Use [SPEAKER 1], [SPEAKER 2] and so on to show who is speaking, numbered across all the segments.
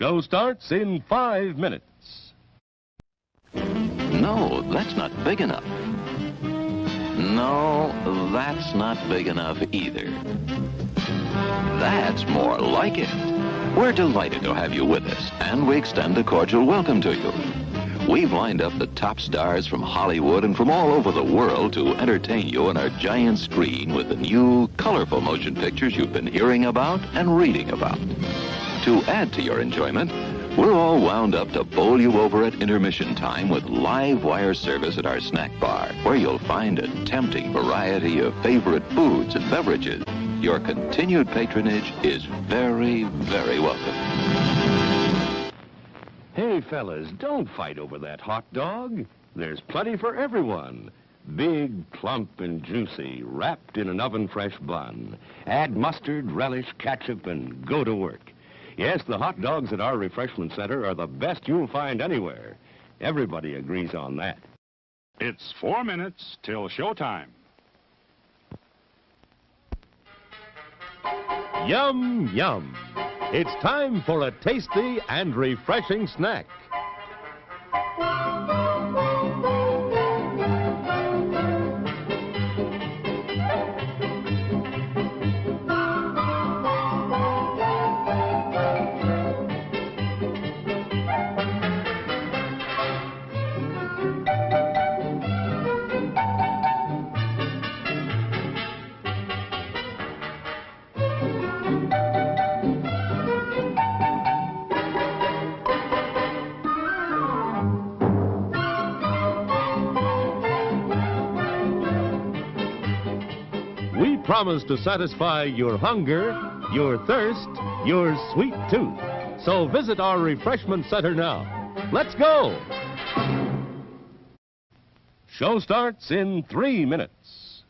[SPEAKER 1] Show starts in 5 minutes.
[SPEAKER 2] No, that's not big enough. No, that's not big enough either. That's more like it. We're delighted to have you with us, and we extend a cordial welcome to you. We've lined up the top stars from Hollywood and from all over the world to entertain you on our giant screen with the new, colorful motion pictures you've been hearing about and reading about. To add to your enjoyment, we're all wound up to bowl you over at intermission time with live wire service at our snack bar, where you'll find a tempting variety of favorite foods and beverages. Your continued patronage is very, very welcome.
[SPEAKER 1] Hey, fellas, don't fight over that hot dog. There's plenty for everyone. Big, plump, and juicy, wrapped in an oven-fresh bun. Add mustard, relish, ketchup, and go to work. Yes, the hot dogs at our refreshment center are the best you'll find anywhere. Everybody agrees on that.
[SPEAKER 3] It's 4 minutes till showtime.
[SPEAKER 1] Yum, yum. It's time for a tasty and refreshing snack. We promise to satisfy your hunger, your thirst, your sweet tooth. So visit our refreshment center now. Let's go! Show starts in 3 minutes.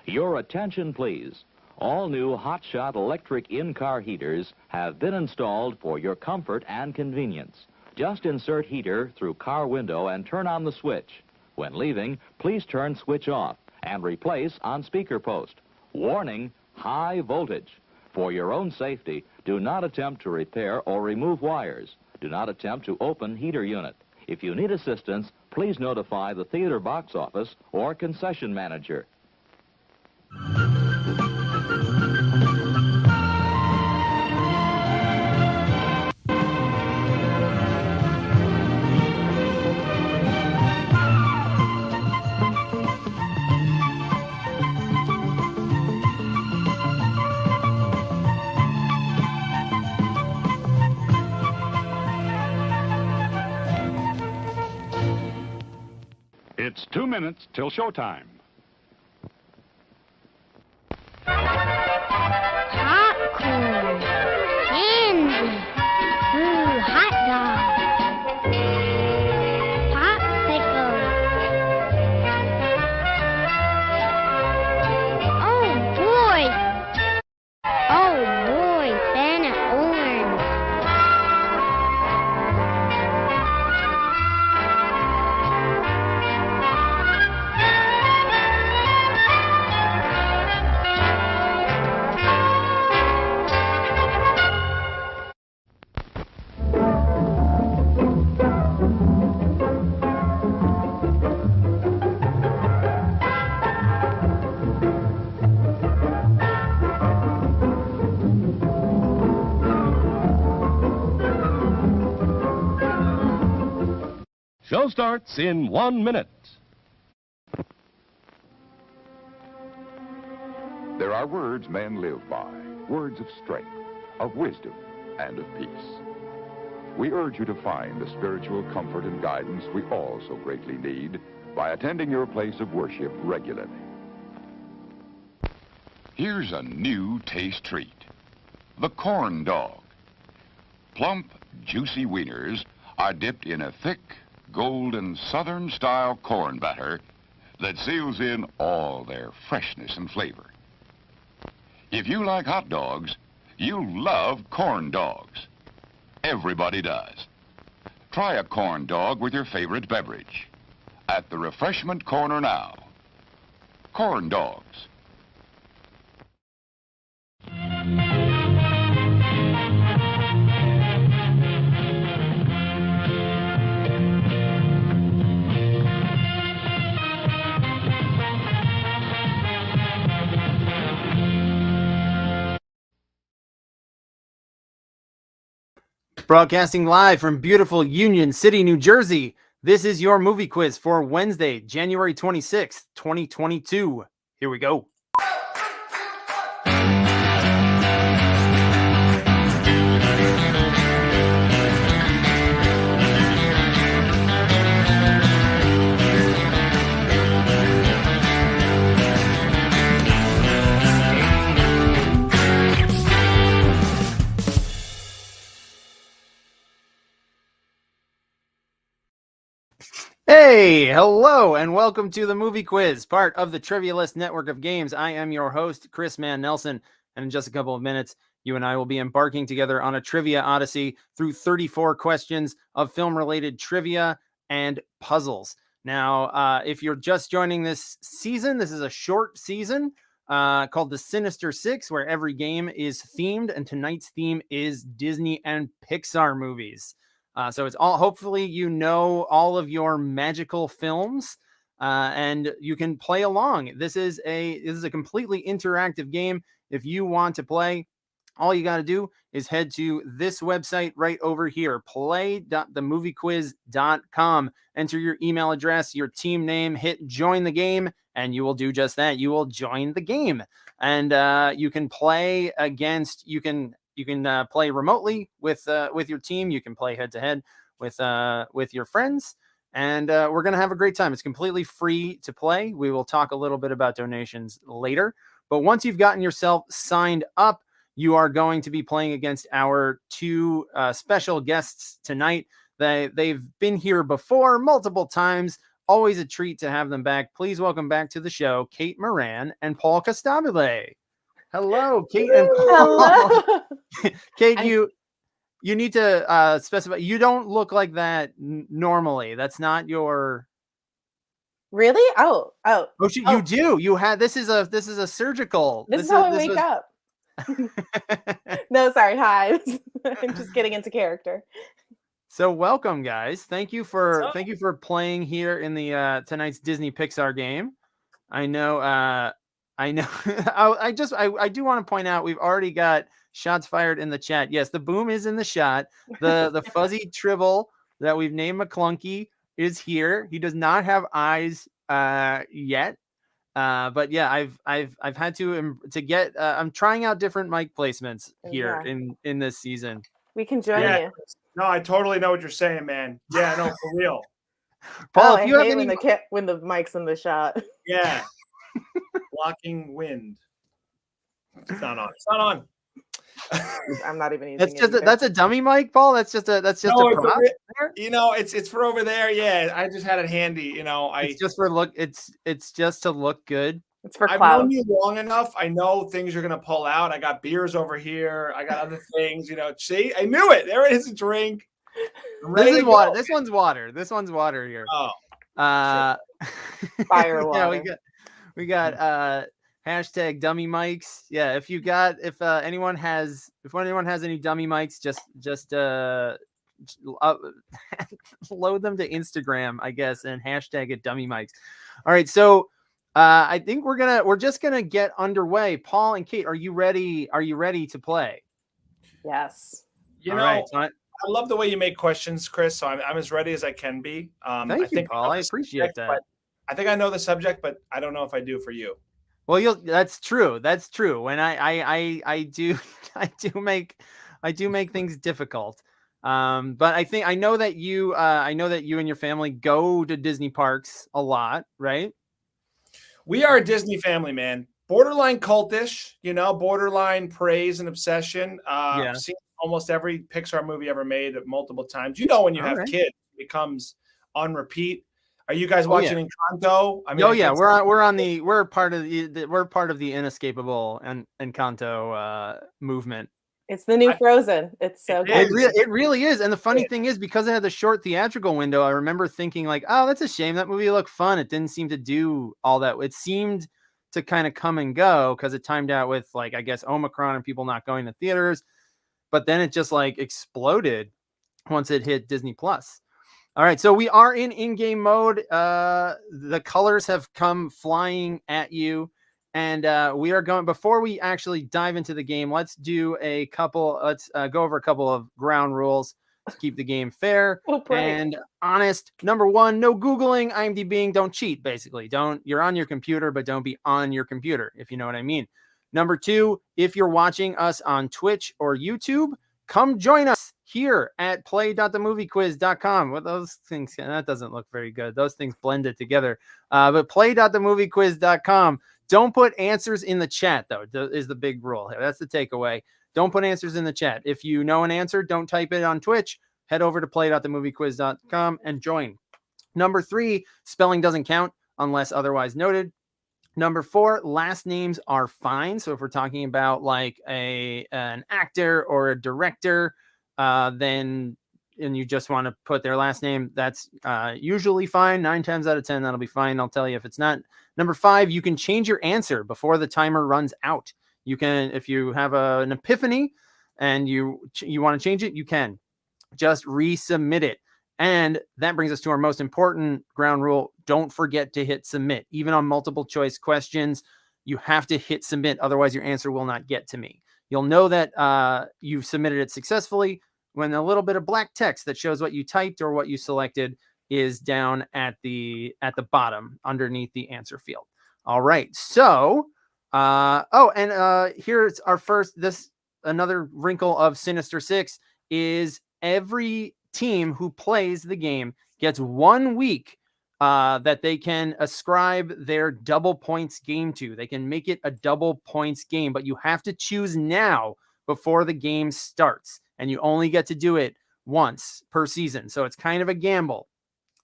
[SPEAKER 4] Your attention, please. All new hotshot electric in-car heaters have been installed for your comfort and convenience. Just insert heater through car window and turn on the switch. When leaving, please turn switch off and replace on speaker post. Warning, high voltage. For your own safety, do not attempt to repair or remove wires. Do not attempt to open heater unit. If you need assistance, please notify the theater box office or concession manager.
[SPEAKER 3] It's 2 minutes till showtime.
[SPEAKER 5] Popcorn, candy, ooh, hot dog, popsicle. Oh boy, banana orange.
[SPEAKER 1] Show starts in 1 minute.
[SPEAKER 6] There are words men live by, words of strength, of wisdom, and of peace. We urge you to find the spiritual comfort and guidance we all so greatly need by attending your place of worship regularly.
[SPEAKER 7] Here's a new taste treat. The corn dog. Plump, juicy wieners are dipped in a thick, golden Southern-style corn batter that seals in all their freshness and flavor. If you like hot dogs, you'll love corn dogs. Everybody does. Try a corn dog with your favorite beverage. At the refreshment corner now. Corn dogs.
[SPEAKER 8] Broadcasting live from beautiful Union City, New Jersey. This is your movie quiz for Wednesday, January 26th, 2022. Here we go. Hey, hello, and welcome to the Movie Quiz, part of the Trivia List network of games. I am your host, Chris Mann Nelson, and in just a couple of minutes, you and I will be embarking together on a trivia odyssey through 34 questions of film-related trivia and puzzles. Now, if you're just joining this season, this is a short season called the Cinester 6, where every game is themed, and tonight's theme is Disney and Pixar movies. So it's all, hopefully you know all of your magical films and you can play along. This is a completely interactive game. If you want to play, all you got to do is head to this website right over here, play.themoviequiz.com. Enter your email address, your team name, hit join the game, and you will do just that. You will join the game, and you can play against. You can play remotely with your team. You can play head to head with your friends, and we're gonna have a great time. It's completely free to play. We will talk a little bit about donations later, but once you've gotten yourself signed up, you are going to be playing against our two special guests tonight. They've been here before multiple times. Always a treat to have them back. Please welcome back to the show, Kate Moran and Paul Costabile. Hello, Kate and Paul.
[SPEAKER 9] Hello.
[SPEAKER 8] Kate, you need to specify. You don't look like that normally. That's not your.
[SPEAKER 9] Really? Oh.
[SPEAKER 8] You do. You had this is a surgical.
[SPEAKER 9] This is how I wake up. No, sorry. Hi. I'm just getting into character.
[SPEAKER 8] So welcome, guys. Thank you for playing here in the tonight's Disney Pixar game. I know. I know. I do want to point out we've already got shots fired in the chat. Yes, the boom is in the shot. The fuzzy tribble that we've named McClunky is here. He does not have eyes yet. But yeah, I've had to get. I'm trying out different mic placements here in this season.
[SPEAKER 9] We can join you.
[SPEAKER 10] No, I totally know what you're saying, man. Yeah, no, for real.
[SPEAKER 8] Paul, if you have
[SPEAKER 9] any when the mic's in the shot.
[SPEAKER 10] Yeah. Blocking wind. It's not on. It's not on.
[SPEAKER 9] I'm not even using
[SPEAKER 8] that's a dummy mic, Paul. That's just a prop.
[SPEAKER 10] It's for over there. Yeah, I just had it handy. It's just for
[SPEAKER 8] look. It's just to look good.
[SPEAKER 9] It's for cloud.
[SPEAKER 10] I've known you long enough. I know things are gonna pull out. I got beers over here. I got other things. See, I knew it. There it is. A drink.
[SPEAKER 8] This is water. This one's water. This one's water here.
[SPEAKER 10] Oh.
[SPEAKER 9] Fire water.
[SPEAKER 8] Yeah, we got hashtag dummy mics. Yeah, if anyone has any dummy mics, just load them to Instagram, I guess, and hashtag it dummy mics. All right, so I think we're just gonna get underway. Paul and Kate, are you ready? Are you ready to play?
[SPEAKER 9] Yes.
[SPEAKER 10] I love the way you make questions, Chris. So I'm as ready as I can be.
[SPEAKER 8] Thank you, Paul. I appreciate that.
[SPEAKER 10] I think I know the subject, but I don't know if I do for you.
[SPEAKER 8] Well, that's true. That's true. When I do make things difficult. But I know that you and your family go to Disney parks a lot, right?
[SPEAKER 10] We are a Disney family, man. Borderline cultish, borderline praise and obsession. I've seen almost every Pixar movie ever made multiple times. When you have kids, it becomes on repeat. Are you guys watching Encanto?
[SPEAKER 8] We're part of the inescapable Encanto movement.
[SPEAKER 9] It's the new Frozen. It's so good.
[SPEAKER 8] It really is. And the funny thing is, because it had the short theatrical window, I remember thinking like, oh, that's a shame. That movie looked fun. It didn't seem to do all that. It seemed to kind of come and go because it timed out with, like, I guess, Omicron and people not going to theaters. But then it just like exploded once it hit Disney Plus. All right, so we are in-game mode. The colors have come flying at you. And we are going, before we actually dive into the game, let's go over a couple of ground rules. to keep the game fair
[SPEAKER 9] Well, pray.
[SPEAKER 8] and honest. Number 1, no Googling, IMDbing, don't cheat, basically. You're on your computer, but don't be on your computer, if you know what I mean. Number 2, if you're watching us on Twitch or YouTube, come join us here at play.themoviequiz.com. Well, those things, that doesn't look very good. Those things blended together. But play.themoviequiz.com. Don't put answers in the chat, though, is the big rule here. That's the takeaway. Don't put answers in the chat. If you know an answer, don't type it on Twitch. Head over to play.themoviequiz.com and join. Number 3, spelling doesn't count unless otherwise noted. Number 4, last names are fine. So if we're talking about like an actor or a director, then and you just want to put their last name, that's usually fine. 9 times out of 10, that'll be fine. I'll tell you if it's not. Number 5, you can change your answer before the timer runs out. You can, if you have an epiphany and you want to change it, you can just resubmit it. And that brings us to our most important ground rule. Don't forget to hit submit. Even on multiple choice questions, you have to hit submit. Otherwise, your answer will not get to me. You'll know that you've submitted it successfully when a little bit of black text that shows what you typed or what you selected is down at the bottom underneath the answer field. All right. So, here's our first, another wrinkle of Cinester 6 is every team who plays the game gets 1 week that they can ascribe their double points game to. They can make it a double points game, but you have to choose now before the game starts, and you only get to do it once per season. So it's kind of a gamble.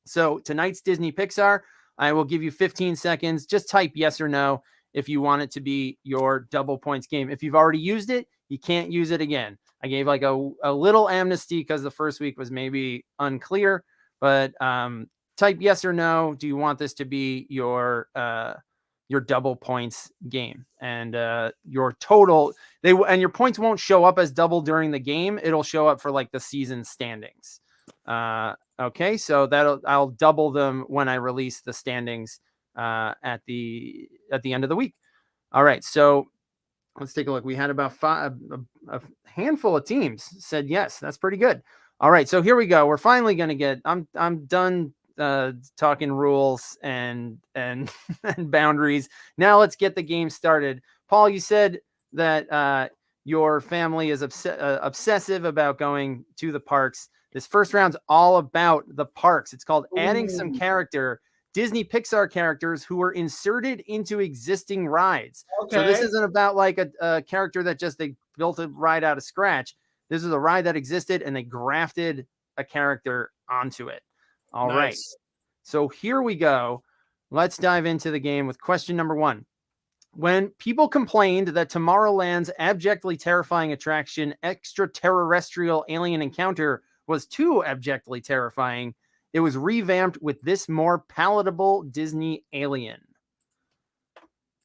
[SPEAKER 8] So tonight's Disney Pixar, I will give you 15 seconds. Just type yes or no if you want it to be your double points game. If you've already used it, you can't use it again. I gave like a little amnesty because the first week was maybe unclear, but type yes or no. Do you want this to be your double points game? And your total, and your points won't show up as double during the game. It'll show up for like the season standings. Okay, so I'll double them when I release the standings at the end of the week. All right, so let's take a look. We had about a handful of teams said yes. That's pretty good. All right, so here we go. We're finally going to get. I'm done talking rules and and boundaries. Now let's get the game started. Paul, you said that your family is obsessive about going to the parks. This first round's all about the parks. It's called adding some Disney Pixar characters who were inserted into existing rides. Okay. So this isn't about like a character that just they built a ride out of scratch. This is a ride that existed and they grafted a character onto it. All right. So here we go. Let's dive into the game with question number 1. When people complained that Tomorrowland's abjectly terrifying attraction, Extraterrestrial Alien Encounter, was too abjectly terrifying, it was revamped with this more palatable Disney alien.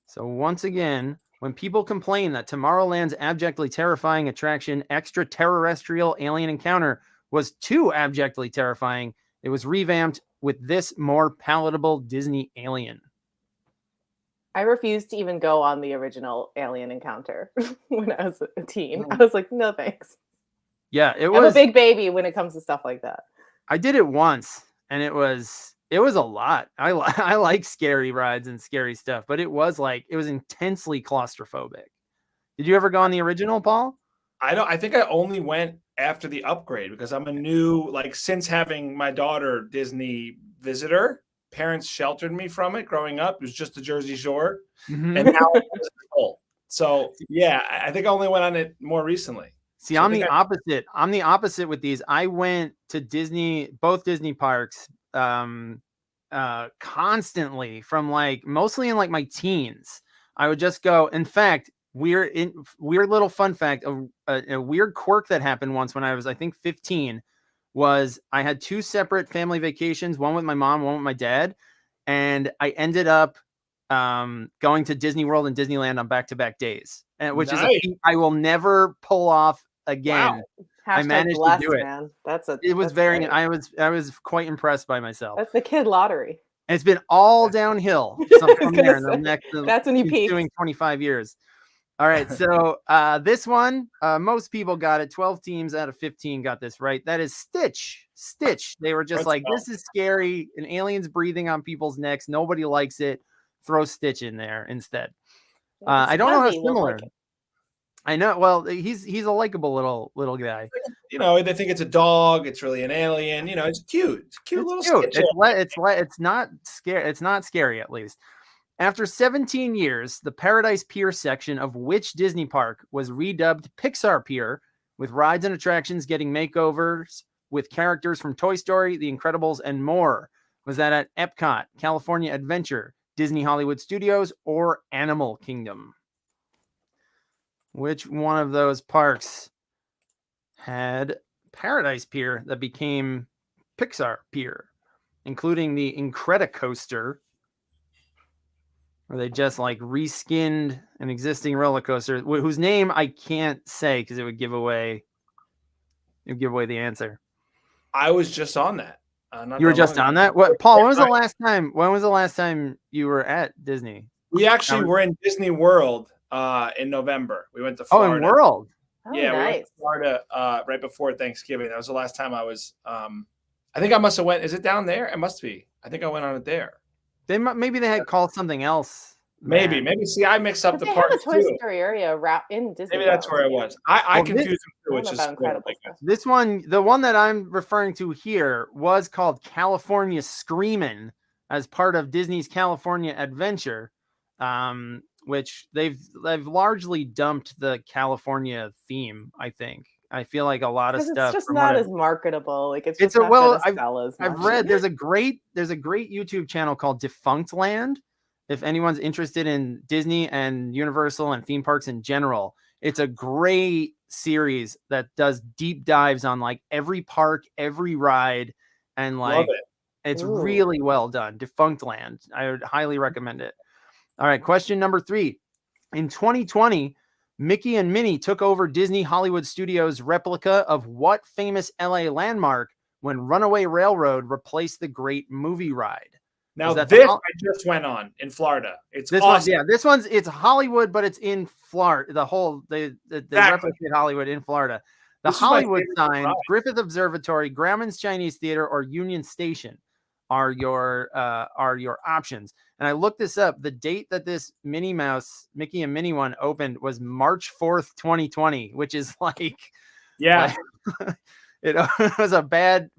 [SPEAKER 8] So once again, when people complain that Tomorrowland's abjectly terrifying attraction, Extraterrestrial Alien Encounter, was too abjectly terrifying, it was revamped with this more palatable Disney alien.
[SPEAKER 9] I refused to even go on the original Alien Encounter when I was a teen. I was like, no thanks.
[SPEAKER 8] Yeah,
[SPEAKER 9] I'm a big baby when it comes to stuff like that.
[SPEAKER 8] I did it once, and it was a lot. I like scary rides and scary stuff, but it was intensely claustrophobic. Did you ever go on the original, Paul?
[SPEAKER 10] I think I only went after the upgrade because I'm a new, since having my daughter Disney visitor, parents sheltered me from it growing up. It was just the Jersey Shore. Mm-hmm. And now it's full. So yeah, I think I only went on it more recently.
[SPEAKER 8] See, I'm the opposite. I'm the opposite with these. I went to both Disney parks constantly from mostly in my teens. I would just go. In fact, weird little fun fact, a weird quirk that happened once when I was, I think, 15 was I had 2 separate family vacations, one with my mom, one with my dad. And I ended up going to Disney World and Disneyland on back-to-back days, which is a feat I will never pull off again.
[SPEAKER 9] Wow.
[SPEAKER 8] I managed to do it.
[SPEAKER 9] Man.
[SPEAKER 8] It was very, I was quite impressed by myself.
[SPEAKER 9] That's the kid lottery.
[SPEAKER 8] And it's been all downhill from there.
[SPEAKER 9] That's when you peak.
[SPEAKER 8] Doing 25 years. All right, so this one, most people got it. 12 teams out of 15 got this right. That is Stitch. Stitch. They were just like, this is scary. An alien's breathing on people's necks. Nobody likes it. Throw Stitch in there instead. I don't know how similar. I know. Well, he's a likable little guy.
[SPEAKER 10] You know, they think it's a dog. It's really an alien. You know, it's cute. It's cute little Stitch.
[SPEAKER 8] It's not scary. It's not scary, at least. After 17 years, the Paradise Pier section of which Disney park was redubbed Pixar Pier, with rides and attractions getting makeovers with characters from Toy Story, The Incredibles, and more? Was that at Epcot, California Adventure, Disney Hollywood Studios, or Animal Kingdom? Which one of those parks had Paradise Pier that became Pixar Pier, including the Incredicoaster, where they just like reskinned an existing roller coaster whose name I can't say because it would give away the answer.
[SPEAKER 10] I was just on that.
[SPEAKER 8] You were just on that? What, Paul? When was the last time? When was the last time you were at Disney?
[SPEAKER 10] We actually were in Disney World in November. We went to Florida.
[SPEAKER 8] Oh, in World.
[SPEAKER 10] Yeah, nice. We went to Florida right before Thanksgiving. That was the last time I was. I think I must have went. Is it down there? It must be. I think I went on it there.
[SPEAKER 8] Maybe they had called something else.
[SPEAKER 10] Maybe. See, I mix up the parts.
[SPEAKER 9] They have a Toy Story area in Disney.
[SPEAKER 10] Maybe that's where it was. I confused them too, which is
[SPEAKER 9] incredible.
[SPEAKER 8] This one, the one that I'm referring to here, was called California Screamin' as part of Disney's California Adventure, which they've largely dumped the California theme. I think. I feel like a lot of stuff.
[SPEAKER 9] It's just not as marketable. Like it's not
[SPEAKER 8] I've read there's a great YouTube channel called Defunct Land. If anyone's interested in Disney and Universal and theme parks in general, it's a great series that does deep dives on like every park, every ride, and like it's really well done. Defunct Land. I would highly recommend it. All right, question number 3. In 2020, Mickey and Minnie took over Disney Hollywood Studios' replica of what famous LA landmark when Runaway Railroad replaced the Great Movie Ride?
[SPEAKER 10] Now this I just went on in Florida. It's awesome.
[SPEAKER 8] This one's it's Hollywood, but it's in Florida. They replicate Hollywood in Florida. The Hollywood sign, Griffith Observatory, Grauman's Chinese Theater, or Union Station are your options. And I looked this up. The date that this Mickey and Minnie one opened was March 4th, 2020, which is like it was a bad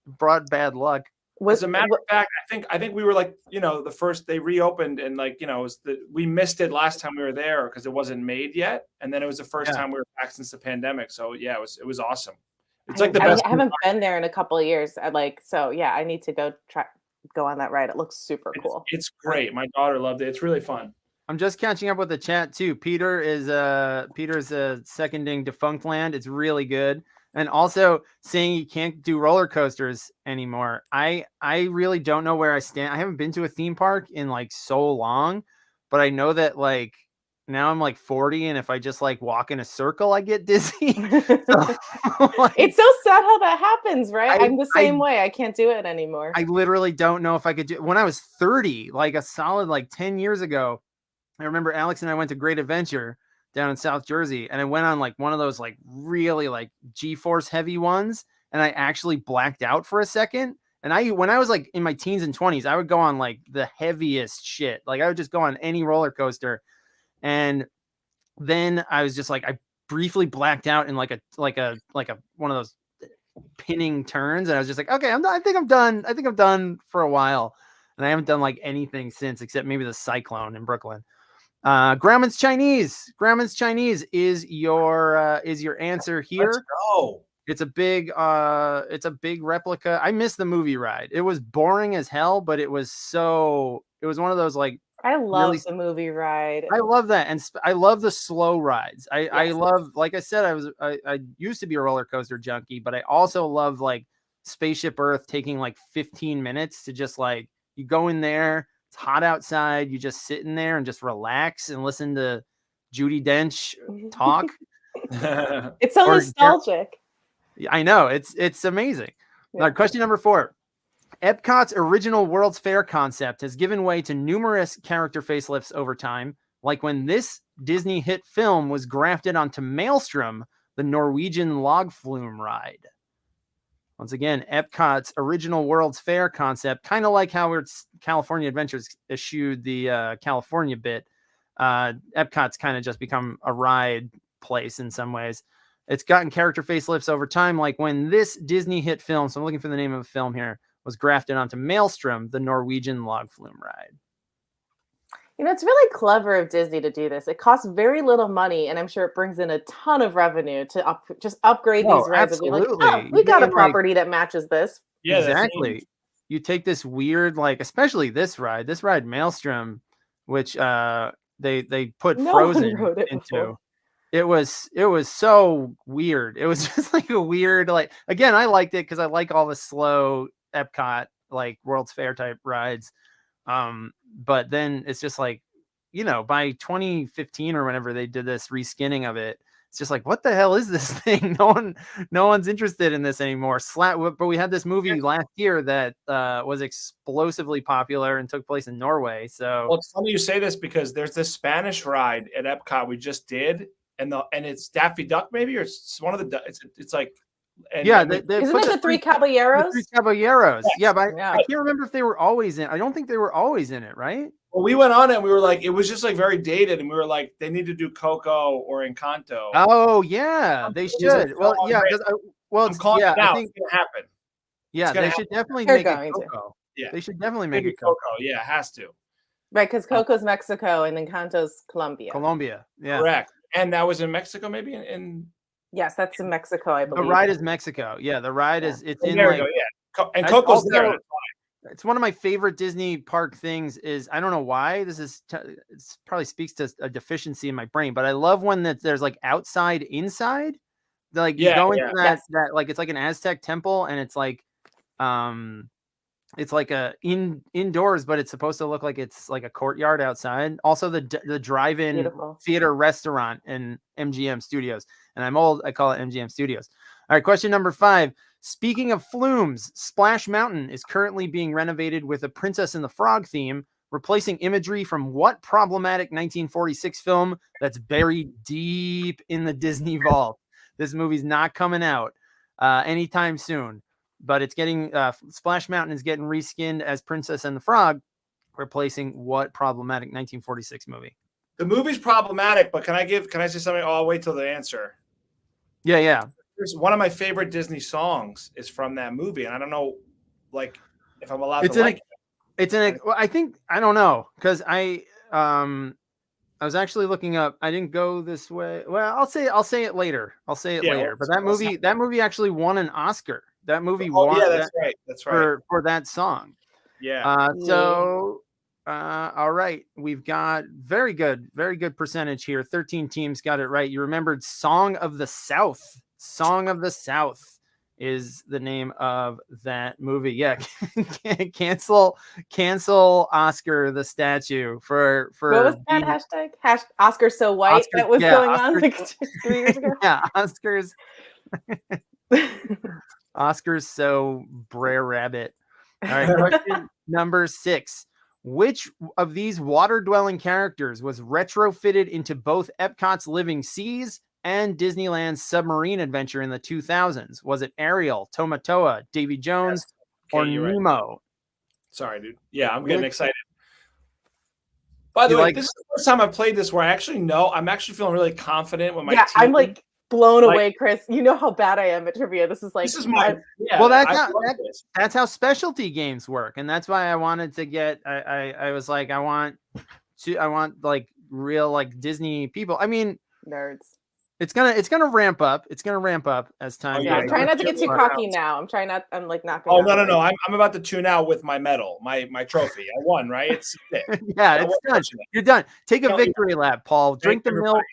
[SPEAKER 8] brought bad luck.
[SPEAKER 10] As a matter of fact, I think we were like, the first they reopened and like, we missed it last time we were there because it wasn't made yet, and then it was the first time we were back since the pandemic. So yeah, it was awesome. It's like the best.
[SPEAKER 9] I haven't been there in a couple of years. I need to go on that ride. It looks super cool.
[SPEAKER 10] It's great. My daughter loved it. It's really fun.
[SPEAKER 8] I'm just catching up with the chat too. Peter's seconding Defunct Land. It's really good. And also saying you can't do roller coasters anymore. I really don't know where I stand. I haven't been to a theme park in like so long, but I know that like now I'm like 40, and if I just like walk in a circle, I get dizzy.
[SPEAKER 9] It's so sad how that happens, right? I'm the same way. I can't do it anymore.
[SPEAKER 8] I literally don't know if I could do it. When I was 30, like a solid like 10 years ago, I remember Alex and I went to Great Adventure down in South Jersey, and I went on like one of those like really like G-force heavy ones, and I actually blacked out for a second. And when I was like in my teens and 20s, I would go on like the heaviest shit. Like I would just go on any roller coaster, and then I was just like I briefly blacked out in like a one of those pinning turns, and I was just like, okay, I think I'm done. I think I'm done for a while, and I haven't done like anything since except maybe the Cyclone in Brooklyn. Grauman's Chinese is your answer here.
[SPEAKER 10] Let's go.
[SPEAKER 8] It's a big replica. I missed the movie ride. It was boring as hell, but it was one of those like
[SPEAKER 9] I love the movie ride.
[SPEAKER 8] I love that, and I love the slow rides. I love, like I said, I used to be a roller coaster junkie, but I also love like Spaceship Earth taking like 15 minutes to just like you go in there. It's hot outside. You just sit in there and just relax and listen to Judi Dench talk.
[SPEAKER 9] It's so nostalgic.
[SPEAKER 8] I know. It's amazing. Yeah. All right, question number 4. Epcot's original World's Fair concept has given way to numerous character facelifts over time. like when this Disney hit film was grafted onto Maelstrom, the Norwegian log flume ride. Once again, Epcot's original World's Fair concept, kind of like how California Adventures eschewed the California bit. Epcot's kind of just become a ride place in some ways. It's gotten character facelifts over time, like when this Disney hit film, so I'm looking for the name of the film here, was grafted onto Maelstrom, the Norwegian log flume ride.
[SPEAKER 9] You know, it's really clever of Disney to do this. It costs very little money, and I'm sure it brings in a ton of revenue to just upgrade these rides.
[SPEAKER 8] Absolutely.
[SPEAKER 9] And be like, oh, we got a property that matches this.
[SPEAKER 10] Yeah,
[SPEAKER 8] exactly. You take this weird, like, especially this ride Maelstrom, which they put Frozen into. It was so weird. It was just like a weird, like, again, I liked it because I like all the slow Epcot, like World's Fair type rides. But then it's just like, you know, by 2015 or whenever they did this reskinning of it, it's just like, what the hell is this thing? No one's interested in this anymore. But we had this movie last year that was explosively popular and took place in Norway. So,
[SPEAKER 10] well, it's funny you say this because there's this Spanish ride at Epcot we just did, and it's Daffy Duck maybe, or it's one of the it's like.
[SPEAKER 9] And isn't it the Three Caballeros?
[SPEAKER 8] The Three Caballeros.
[SPEAKER 10] Yes.
[SPEAKER 8] Yeah, but I can't remember if they were always in. I don't think they were always in it, right?
[SPEAKER 10] Well, we went on it and we were like, it was just like very dated, and we were like, they need to do Coco or Encanto.
[SPEAKER 8] Oh yeah, they should. Well, yeah,
[SPEAKER 10] I'm calling it
[SPEAKER 8] I
[SPEAKER 10] out.
[SPEAKER 8] think
[SPEAKER 10] it's gonna happen.
[SPEAKER 8] Yeah, they should definitely make it Coco.
[SPEAKER 10] Yeah,
[SPEAKER 8] they should definitely make it
[SPEAKER 10] Coco. Yeah, it has to.
[SPEAKER 9] Right, because Coco's Mexico and Encanto's Colombia.
[SPEAKER 8] Colombia, yeah,
[SPEAKER 10] correct. And that was in Mexico, maybe in.
[SPEAKER 9] Yes, that's in Mexico, I believe.
[SPEAKER 8] The ride is Mexico. Yeah, the ride is. It's in
[SPEAKER 10] there
[SPEAKER 8] like.
[SPEAKER 10] We go, yeah. And Coco's there.
[SPEAKER 8] It's one of my favorite Disney park things. Is I don't know why it probably speaks to a deficiency in my brain, but I love when there's like outside, inside. Like you go into that like it's like an Aztec temple, and it's like a indoors, but it's supposed to look like it's like a courtyard outside. Also, the drive-in theater restaurant in MGM Studios, and I'm old. I call it MGM Studios. All right, question number 5. Speaking of flumes, Splash Mountain is currently being renovated with a Princess and the Frog theme, replacing imagery from what problematic 1946 film that's buried deep in the Disney vault? This movie's not coming out anytime soon. But it's getting Splash Mountain is getting reskinned as Princess and the Frog, replacing what problematic 1946 movie?
[SPEAKER 10] The movie's problematic, but can I say something? Oh, I'll wait till the answer.
[SPEAKER 8] Yeah.
[SPEAKER 10] There's one of my favorite Disney songs is from that movie, and I don't know, like, if I'm allowed to like it.
[SPEAKER 8] It's well, I think I don't know because I was actually looking up. I didn't go this way. Well, I'll say it later. Later. But that movie actually won an Oscar. That movie won.
[SPEAKER 10] Yeah, that's right. That's right.
[SPEAKER 8] For that song.
[SPEAKER 10] Yeah.
[SPEAKER 8] All right. We've got very good percentage here. 13 teams got it right. You remembered Song of the South. Song of the South is the name of that movie. Yeah. cancel Oscar the statue for
[SPEAKER 9] what was that hashtag? Oscar so white that was going on like 3 years ago.
[SPEAKER 8] Yeah, Oscars so Brer Rabbit. All right, question number 6. Which of these water-dwelling characters was retrofitted into both Epcot's Living Seas and Disneyland's Submarine Adventure in the 2000s? Was it Ariel, Tomatoa, Davy Jones, or Nemo?
[SPEAKER 10] Right. Sorry, dude. Yeah, I'm getting excited. By the way, this is the first time I've played this where I actually know. I'm actually feeling really confident with my team.
[SPEAKER 9] I'm like blown away, Chris. You know how bad I am at trivia. This is
[SPEAKER 10] my
[SPEAKER 8] well, that's how specialty games work, and that's why I wanted to get. I was like, I want like real like Disney people. I mean,
[SPEAKER 9] nerds.
[SPEAKER 8] It's gonna ramp up. It's gonna ramp up as time.
[SPEAKER 9] I'm trying not to get too cocky now. I'm like not.
[SPEAKER 10] Oh no! I'm about to tune out with my medal, my trophy. I won, right? It's
[SPEAKER 8] yeah, it's done. You're done. Take a victory lap, Paul. Drink the milk.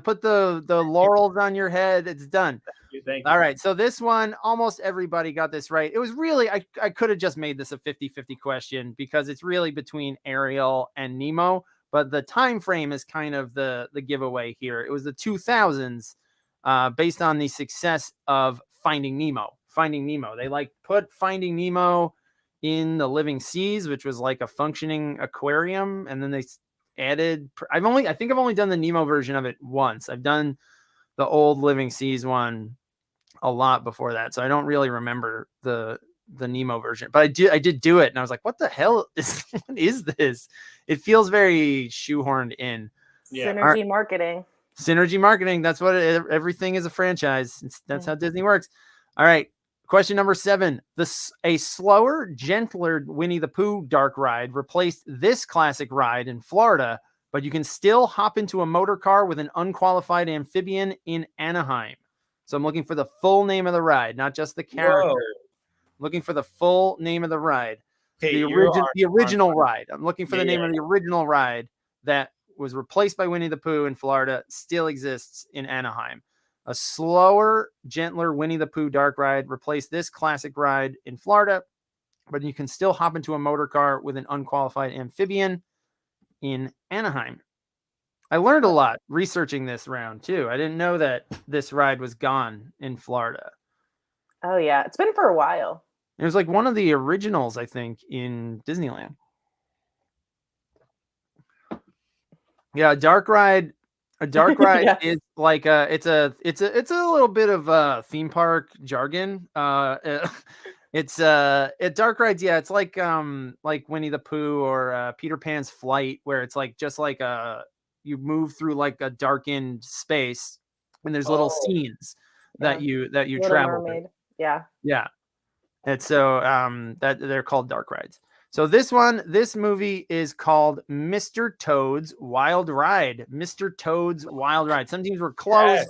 [SPEAKER 8] Put the laurels on your head. It's done.
[SPEAKER 10] Thank you.
[SPEAKER 8] All right. So this one, almost everybody got this right. It was really, I could have just made this a 50-50 question because it's really between Ariel and Nemo, but the time frame is kind of the giveaway here. It was the 2000s, based on the success of Finding Nemo. They like put Finding Nemo in the Living Seas, which was like a functioning aquarium, and then they added. I think I've only done the Nemo version of it once. I've done the old Living Seas one a lot before that, so I don't really remember the Nemo version. But I did do it, and I was like, "What the hell is what is this?" It feels very shoehorned in.
[SPEAKER 9] Yeah. Synergy marketing.
[SPEAKER 8] Synergy marketing. That's what everything is a franchise. That's how Disney works. All right. Question number 7. A slower, gentler Winnie the Pooh dark ride replaced this classic ride in Florida, but you can still hop into a motor car with an unqualified amphibian in Anaheim. So I'm looking for the full name of the ride, not just the character.
[SPEAKER 10] Whoa.
[SPEAKER 8] Looking for the full name of the ride.
[SPEAKER 10] Okay,
[SPEAKER 8] the original ride. I'm looking for the name of the original ride that was replaced by Winnie the Pooh in Florida, still exists in Anaheim. A slower, gentler Winnie the Pooh dark ride replaced this classic ride in Florida, but you can still hop into a motor car with an unqualified amphibian in Anaheim. I learned a lot researching this round too. I didn't know that this ride was gone in Florida.
[SPEAKER 9] Oh yeah, it's been for a while.
[SPEAKER 8] It was like one of the originals, I think, in Disneyland. Yeah, a dark ride yes. Is like it's a little bit of theme park jargon. It's dark rides. Yeah, it's like Winnie the Pooh or Peter Pan's Flight, where it's like just like you move through like a darkened space, and there's little scenes that you Little travel Mermaid.
[SPEAKER 9] Through.
[SPEAKER 8] Yeah. And so that they're called dark rides. So this movie is called Mr. Toad's Wild Ride. Mr. Toad's Wild Ride. Some teams were close,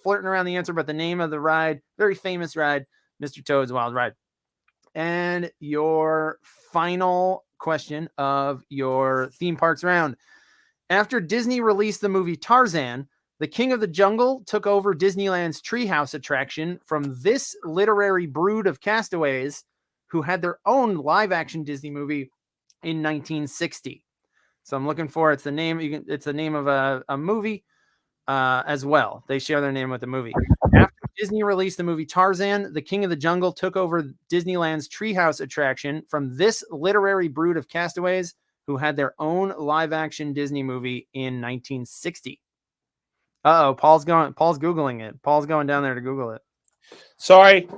[SPEAKER 8] flirting around the answer, but the name of the ride, very famous ride, Mr. Toad's Wild Ride. And your final question of your theme parks round. After Disney released the movie Tarzan, the King of the Jungle took over Disneyland's Treehouse attraction from this literary brood of castaways who had their own live-action Disney movie in 1960. So I'm looking for it's the name of a movie as well. They share their name with the movie. After Disney released the movie Tarzan, the King of the Jungle took over Disneyland's Treehouse attraction from this literary brood of castaways who had their own live-action Disney movie in 1960. Paul's Googling it. Paul's going down there to Google it.
[SPEAKER 10] Sorry.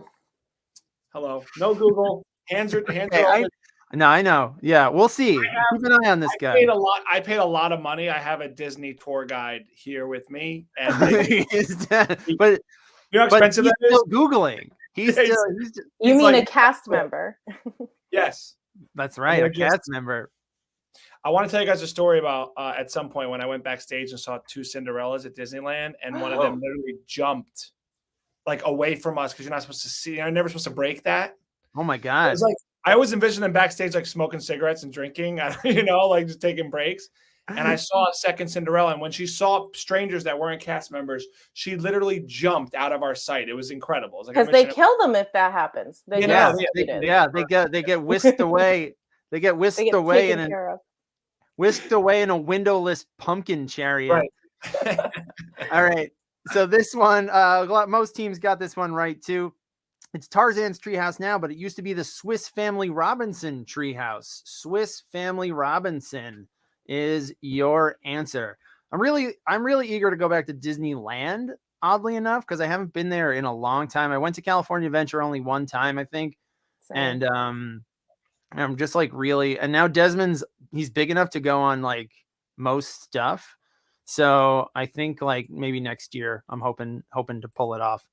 [SPEAKER 10] Hello. No Google. Hands are
[SPEAKER 8] No, I know. Yeah, we'll see. Keep an eye on this guy.
[SPEAKER 10] I paid a lot of money. I have a Disney tour guide here with me. And
[SPEAKER 8] but
[SPEAKER 10] you know how expensive that is?
[SPEAKER 8] Still Googling.
[SPEAKER 9] You mean a cast member?
[SPEAKER 10] Yes.
[SPEAKER 8] That's right. A cast member.
[SPEAKER 10] I want to tell you guys a story about at some point when I went backstage and saw 2 Cinderellas at Disneyland, and one of them literally jumped like away from us because you're not supposed to see. You're never supposed to break that.
[SPEAKER 8] Oh my God!
[SPEAKER 10] It was like I always envisioned them backstage like smoking cigarettes and drinking, like just taking breaks. And I saw a second Cinderella, and when she saw strangers that weren't cast members, she literally jumped out of our sight. It was incredible.
[SPEAKER 9] Because they kill them if that happens. They
[SPEAKER 8] get whisked away. They get whisked away whisked away in a windowless pumpkin chariot.
[SPEAKER 10] Right.
[SPEAKER 8] All right. So this one, most teams got this one right too. It's Tarzan's treehouse now, but it used to be the Swiss Family Robinson treehouse. Swiss Family Robinson is your answer. I'm really eager to go back to Disneyland, oddly enough, because I haven't been there in a long time. I went to California Adventure only one time, I think. Same. And I'm just like really, and now he's big enough to go on like most stuff. So I think like maybe next year I'm hoping to pull it off.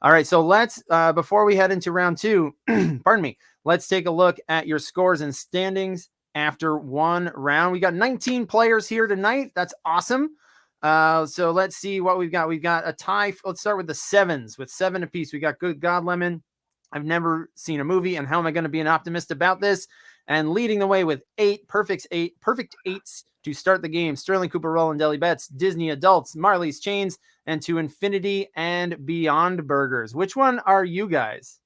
[SPEAKER 8] All right. So let's, before we head into round 2, pardon me, let's take a look at your scores and standings after one round. We got 19 players here tonight. That's awesome. So let's see what we've got. We've got a tie. Let's start with the 7s with 7 apiece. We got Good God Lemon. I've never seen a movie, and how am I going to be an optimist about this? And leading the way with perfect eights to start the game. Sterling Cooper, Roland Deli Betts, Disney Adults, Marley's Chains, and To Infinity and Beyond Burgers. Which one are you guys?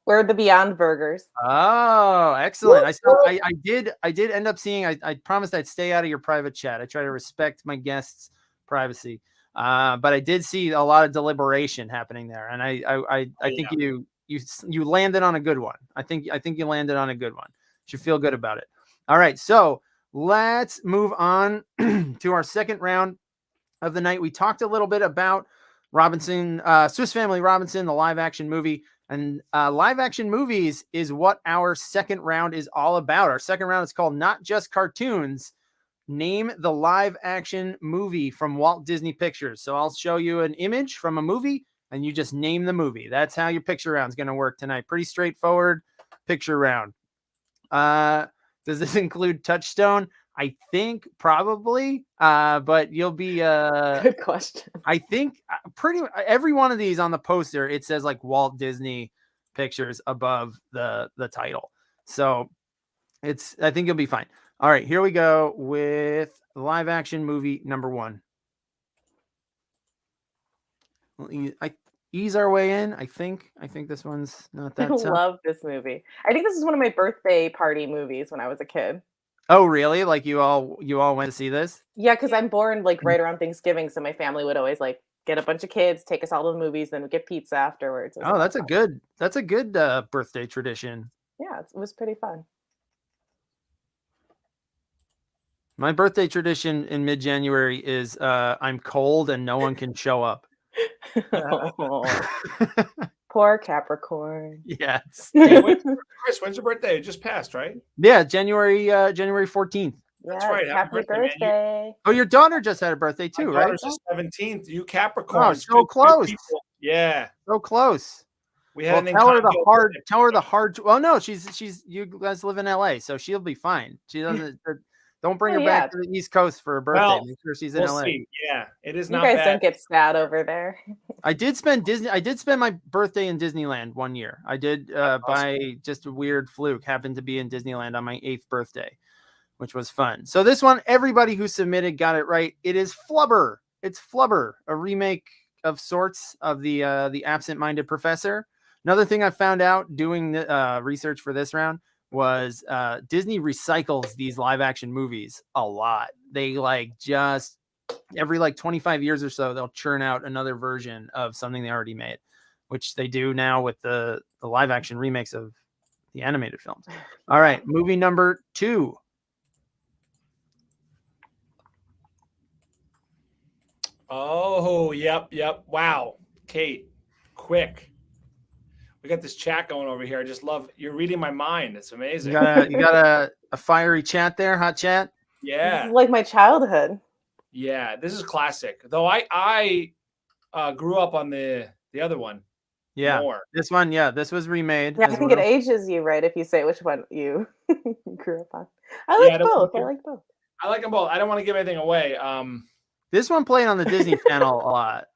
[SPEAKER 9] We're the Beyond Burgers.
[SPEAKER 8] Oh, excellent. I did end up seeing, I promised I'd stay out of your private chat. I try to respect my guests' privacy. But I did see a lot of deliberation happening there. And I think you landed on a good one. I think you landed on a good one. You should feel good about it. All right. So let's move on to our second round of the night. We talked a little bit about Robinson, Swiss Family Robinson, the live action movie. And live action movies is what our second round is all about. Our second round is called Not Just Cartoons. Name the live action movie from Walt Disney Pictures. So I'll show you an image from a movie and you just name the movie. That's how your picture round is going to work tonight. Pretty straightforward picture round. Does this include Touchstone? I think probably, but you'll be
[SPEAKER 9] good question.
[SPEAKER 8] I think pretty every one of these on the poster, it says like Walt Disney Pictures above the title. So I think you'll be fine. All right, here we go with live action movie number 1. I ease our way in. I think this one's not that
[SPEAKER 9] I
[SPEAKER 8] tough.
[SPEAKER 9] love this movie. I think this is one of my birthday party movies when I was a kid.
[SPEAKER 8] Oh, really? Like you all went to see this?
[SPEAKER 9] Yeah, because I'm born like right around Thanksgiving, so my family would always like get a bunch of kids, take us all to the movies, then we get pizza afterwards.
[SPEAKER 8] Oh, that's a good birthday tradition.
[SPEAKER 9] Yeah, it was pretty fun.
[SPEAKER 8] My birthday tradition in mid-January is I'm cold and no one can show up.
[SPEAKER 9] Poor Capricorn.
[SPEAKER 8] Yes.
[SPEAKER 10] Hey, Chris, when's your birthday? It just passed, right?
[SPEAKER 8] Yeah, January 14th.
[SPEAKER 10] That's right.
[SPEAKER 9] Happy birthday.
[SPEAKER 8] Oh, your daughter just had a birthday too, right?
[SPEAKER 10] It's the 17th. You Capricorn.
[SPEAKER 8] Oh, so close.
[SPEAKER 10] Yeah.
[SPEAKER 8] So close.
[SPEAKER 10] We had
[SPEAKER 8] tell her the hard. Well, no, she's you guys live in LA, so she'll be fine. She doesn't. Don't bring her back to the East Coast for her birthday.
[SPEAKER 10] Well,
[SPEAKER 8] make sure she's in LA.
[SPEAKER 10] See. Yeah, it is
[SPEAKER 9] you
[SPEAKER 10] not
[SPEAKER 9] guys
[SPEAKER 10] bad.
[SPEAKER 9] don't get sad over there.
[SPEAKER 8] I did spend my birthday in Disneyland one year. I did by just a weird fluke. Happened to be in Disneyland on my 8th birthday, which was fun. So this one, everybody who submitted got it right. It is Flubber. It's Flubber, a remake of sorts of the Absent-Minded Professor. Another thing I found out doing the research for this round was Disney recycles these live action movies a lot. They like just every like 25 years or so, they'll churn out another version of something they already made, which they do now with the live action remakes of the animated films. All right, movie number 2.
[SPEAKER 10] Oh, yep. Wow. Kate, quick. We got this chat going over here. I just love you're reading my mind. It's amazing.
[SPEAKER 8] You got a fiery chat there, hot chat.
[SPEAKER 10] Yeah,
[SPEAKER 9] this is like my childhood.
[SPEAKER 10] Yeah, this is classic. Though I grew up on the other one.
[SPEAKER 8] Yeah,
[SPEAKER 10] more.
[SPEAKER 8] This one, this was remade.
[SPEAKER 9] Yeah, I think it ages you right if you say which one you grew up on. I like both.
[SPEAKER 10] I like them both. I don't want to give anything away.
[SPEAKER 8] This one played on the Disney Channel a lot.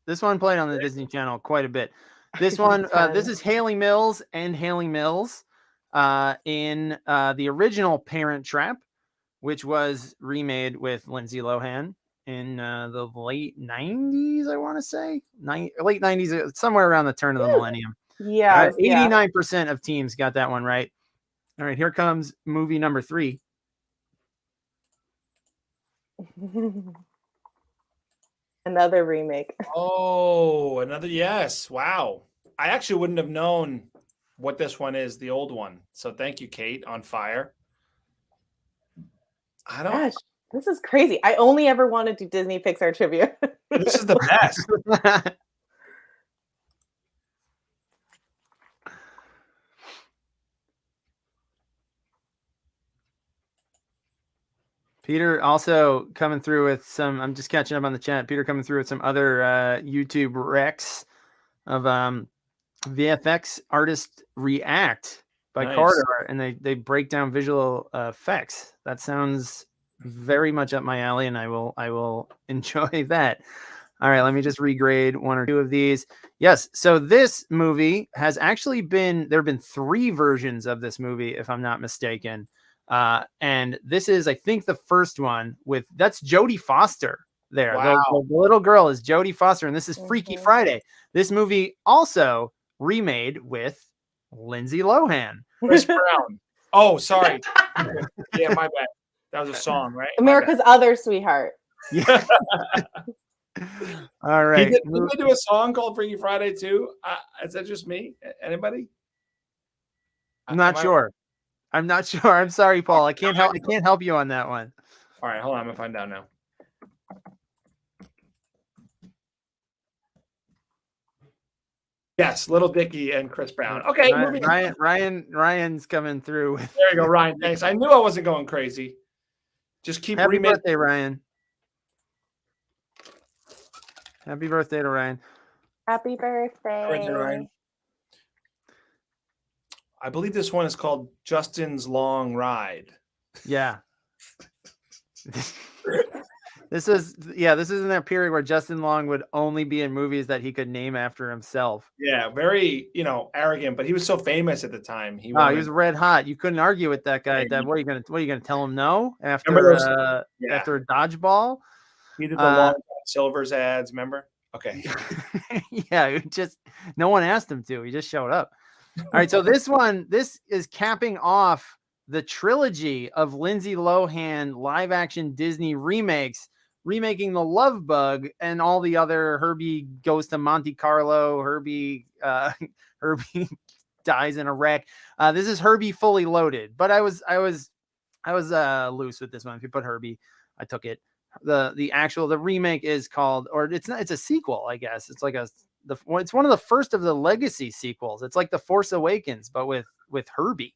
[SPEAKER 8] This one played on the Disney Channel quite a bit. This one, this is Haley Mills and Haley Mills in the original Parent Trap, which was remade with Lindsay Lohan in the late 90s, I want to say. Late 90s, somewhere around the turn of the millennium.
[SPEAKER 9] Yeah.
[SPEAKER 8] 89% of teams got that one right. All right, here comes movie number 3.
[SPEAKER 9] Another remake.
[SPEAKER 10] Oh, another, yes. Wow. I actually wouldn't have known what this one is, the old one. So thank you, Kate, on fire.
[SPEAKER 9] Gosh, this is crazy. I only ever want to do Disney Pixar trivia.
[SPEAKER 10] This is the best.
[SPEAKER 8] Peter also coming through with some, I'm just catching up on the chat. Peter coming through with some other YouTube recs of VFX Artist React by Carter, and they break down visual effects. That sounds very much up my alley, and I will enjoy that. All right, let me just regrade one or two of these. Yes, so this movie has actually there have been 3 versions of this movie, if I'm not mistaken. And this is, I think, the first one that's Jodie Foster there.
[SPEAKER 10] Wow.
[SPEAKER 8] The little girl is Jodie Foster, and this is Freaky Friday. This movie also remade with Lindsay Lohan.
[SPEAKER 10] Chris Brown. Oh, sorry. Yeah, my bad. That was a song, right?
[SPEAKER 9] America's Other Sweetheart.
[SPEAKER 8] Yeah. All right.
[SPEAKER 10] Did they do a song called Freaky Friday too? Is that just me? Anybody?
[SPEAKER 8] I'm not sure. I'm not sure. I'm sorry, Paul. I can't help you on that one.
[SPEAKER 10] All right, hold on. I'm gonna find out now. Yes, Little Dicky and Chris Brown. Okay,
[SPEAKER 8] Ryan's coming through.
[SPEAKER 10] There you go, Ryan. Thanks. I knew I wasn't going crazy. Just keep
[SPEAKER 8] Happy birthday, Ryan. Happy birthday to Ryan.
[SPEAKER 9] Happy birthday,
[SPEAKER 10] Ryan. I believe this one is called Justin's Long Ride.
[SPEAKER 8] Yeah. This is in that period where Justin Long would only be in movies that he could name after himself.
[SPEAKER 10] Yeah, very, arrogant, but he was so famous at the time.
[SPEAKER 8] He was red hot. You couldn't argue with that guy. What are you gonna tell him no after after a dodgeball?
[SPEAKER 10] He did the long Silver's ads, remember? Okay.
[SPEAKER 8] Yeah, no one asked him to. He just showed up. All right, so this is capping off the trilogy of Lindsay Lohan live-action Disney remakes, remaking The Love Bug and all the other Herbie Goes to Monte Carlo, Herbie dies in a wreck. This is Herbie Fully Loaded, but I was loose with this one. If you put Herbie, I took it. The remake is called, or it's a sequel, I guess. It's like it's one of the first of the legacy sequels. It's like The Force Awakens, but with Herbie.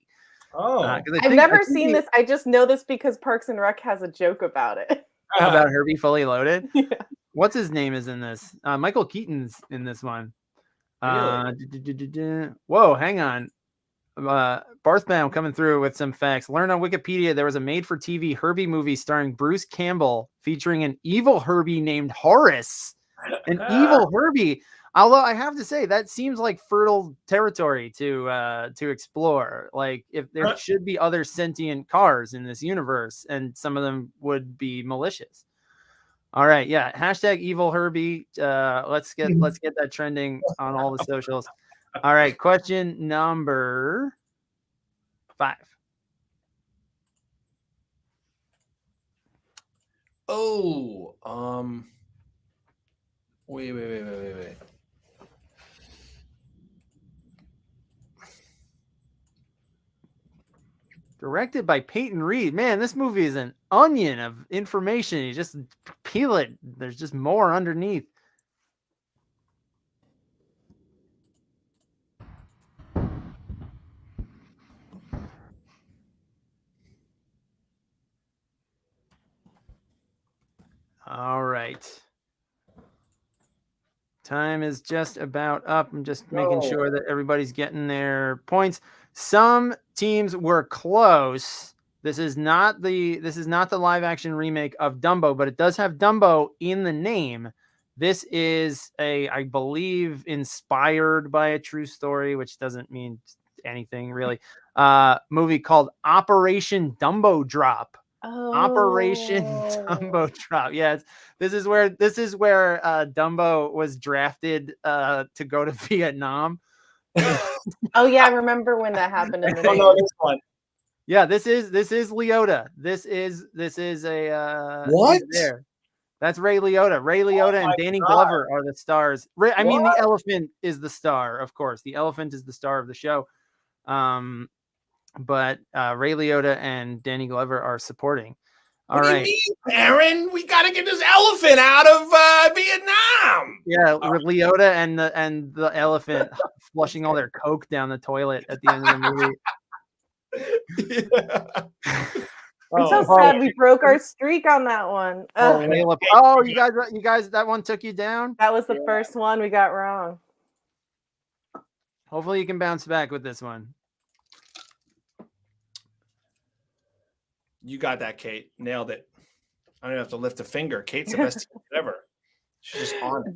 [SPEAKER 9] Oh, I've never seen this. I just know this because Parks and Rec has a joke about it.
[SPEAKER 8] About Herbie Fully Loaded?
[SPEAKER 9] Yeah.
[SPEAKER 8] What's his name is in this? Michael Keaton's in this one.
[SPEAKER 10] Really?
[SPEAKER 8] Whoa, hang on. Barthbaum coming through with some facts. Learn on Wikipedia there was a made-for-TV Herbie movie starring Bruce Campbell featuring an evil Herbie named Horace. An evil Herbie. Although I have to say that seems like fertile territory to explore. Like if there should be other sentient cars in this universe, and some of them would be malicious. All right, yeah. Hashtag evil Herbie. Let's get that trending on all the socials. All right, question number 5.
[SPEAKER 10] Oh, wait.
[SPEAKER 8] Directed by Peyton Reed. Man, this movie is an onion of information. You just peel it. There's just more underneath. All right. Time is just about up. I'm just making sure that everybody's getting their points. Some teams were close. This is not the live action remake of Dumbo, but it does have Dumbo in the name. This is I believe, inspired by a true story, which doesn't mean anything really. Movie called Operation Dumbo Drop.
[SPEAKER 9] Oh.
[SPEAKER 8] Operation Dumbo Drop. Yes, this is where Dumbo was drafted to go to Vietnam.
[SPEAKER 9] Oh yeah, I remember when that happened in the
[SPEAKER 10] this one.
[SPEAKER 8] Yeah, this is Liotta. This is a
[SPEAKER 10] what?
[SPEAKER 8] There. That's Ray Liotta. Ray Liotta and Danny Glover are the stars. I mean, the elephant is the star, of course. The elephant is the star of the show. But Ray Liotta and Danny Glover are supporting. All right,
[SPEAKER 10] what do you mean, Aaron? We got to get this elephant out of Vietnam.
[SPEAKER 8] Yeah, Liotta and the elephant flushing all their coke down the toilet at the end of the movie.
[SPEAKER 9] Yeah. I'm so sad we broke our streak on that one.
[SPEAKER 8] You guys, that one took you down?
[SPEAKER 9] That was the first one we got wrong.
[SPEAKER 8] Hopefully you can bounce back with this one.
[SPEAKER 10] You got that, Kate. Nailed it. I don't even have to lift a finger. Kate's the best team ever. She's just on it.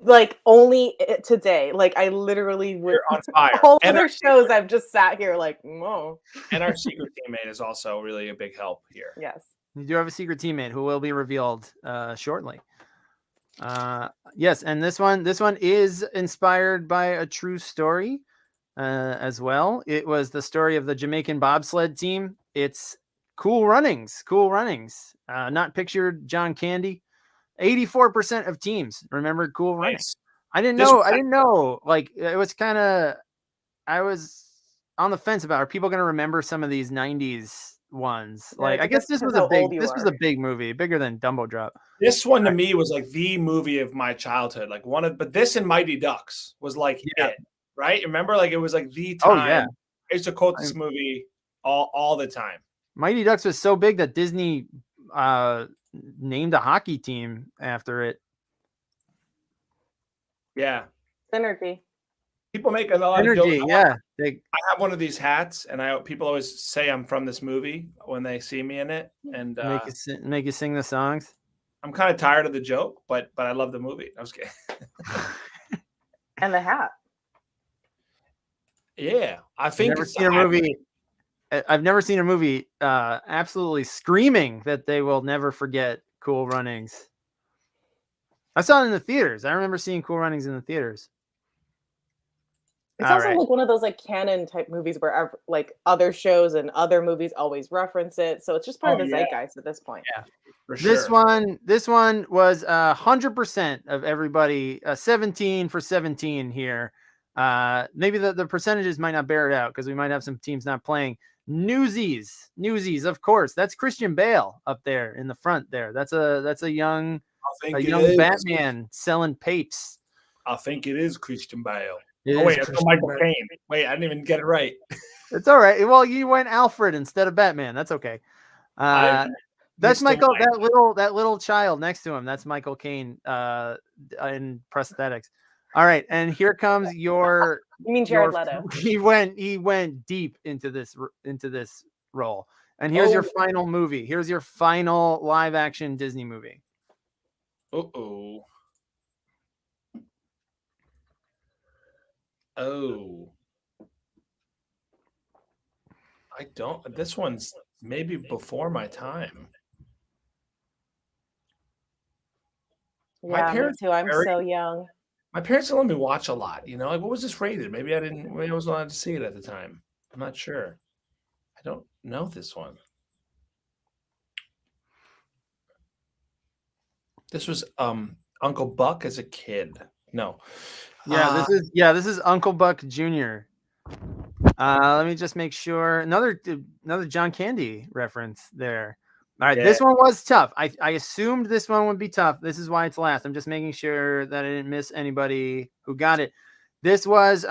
[SPEAKER 9] Like only today. Like I literally would
[SPEAKER 10] on fire.
[SPEAKER 9] All other shows I've just sat here like, whoa.
[SPEAKER 10] And our secret teammate is also really a big help here.
[SPEAKER 9] Yes.
[SPEAKER 8] You do have a secret teammate who will be revealed shortly. Yes, and this one is inspired by a true story as well. It was the story of the Jamaican bobsled team. It's Cool Runnings. Not pictured John Candy. 84% of teams remembered Cool Runnings. I didn't know. Like it was kind of. I was on the fence about, are people going to remember some of these 90s ones?
[SPEAKER 9] No,
[SPEAKER 8] Like, I guess this was a big movie, bigger than Dumbo Drop.
[SPEAKER 10] This one to me was like the movie of my childhood. Like but this and Mighty Ducks was like it, right? Remember, like it was like the time.
[SPEAKER 8] Oh, yeah.
[SPEAKER 10] I used to quote this movie all the time.
[SPEAKER 8] Mighty Ducks was so big that Disney named a hockey team after it.
[SPEAKER 10] Yeah.
[SPEAKER 9] Synergy.
[SPEAKER 10] People make a lot of
[SPEAKER 8] jokes. Yeah.
[SPEAKER 10] I have one of these hats, and people always say I'm from this movie when they see me in it, and
[SPEAKER 8] make you sing the songs.
[SPEAKER 10] I'm kind of tired of the joke, but I love the movie. I was kidding.
[SPEAKER 9] And the hat.
[SPEAKER 10] Yeah, I think
[SPEAKER 8] I've never seen a movie absolutely screaming that they will never forget Cool Runnings. I saw it in the theaters. I remember seeing Cool Runnings in the theaters.
[SPEAKER 9] It's also like one of those like canon type movies where like other shows and other movies always reference it. So it's just part of the zeitgeist at this point.
[SPEAKER 10] Yeah, for sure.
[SPEAKER 8] This one was 100% of everybody. 17 for 17 here. Maybe the percentages might not bear it out because we might have some teams not playing. Newsies, of course. That's Christian Bale up there in the front there. That's a young Batman selling papes.
[SPEAKER 10] I think it is Christian Bale. Wait, it's Michael Caine. Wait, I didn't even get it right.
[SPEAKER 8] It's all right. Well, you went Alfred instead of Batman. That's okay. That's Michael. That little child next to him. That's Michael Caine in prosthetics. All right, and here comes your.
[SPEAKER 9] You mean Jared Leto?
[SPEAKER 8] He went deep into this role. And here's your final movie. Here's your final live action Disney movie.
[SPEAKER 10] Oh. I don't. This one's maybe before my time.
[SPEAKER 9] Yeah, me too. I'm so young.
[SPEAKER 10] My parents didn't let me watch a lot. You know, like what was this rated? Maybe I wasn't allowed to see it at the time. I'm not sure. I don't know this one. This was Uncle Buck as a kid. No.
[SPEAKER 8] This is Uncle Buck Jr. Let me just make sure. Another John Candy reference there. All right, This one was tough. I assumed this one would be tough. This is why it's last. I'm just making sure that I didn't miss anybody who got it. This was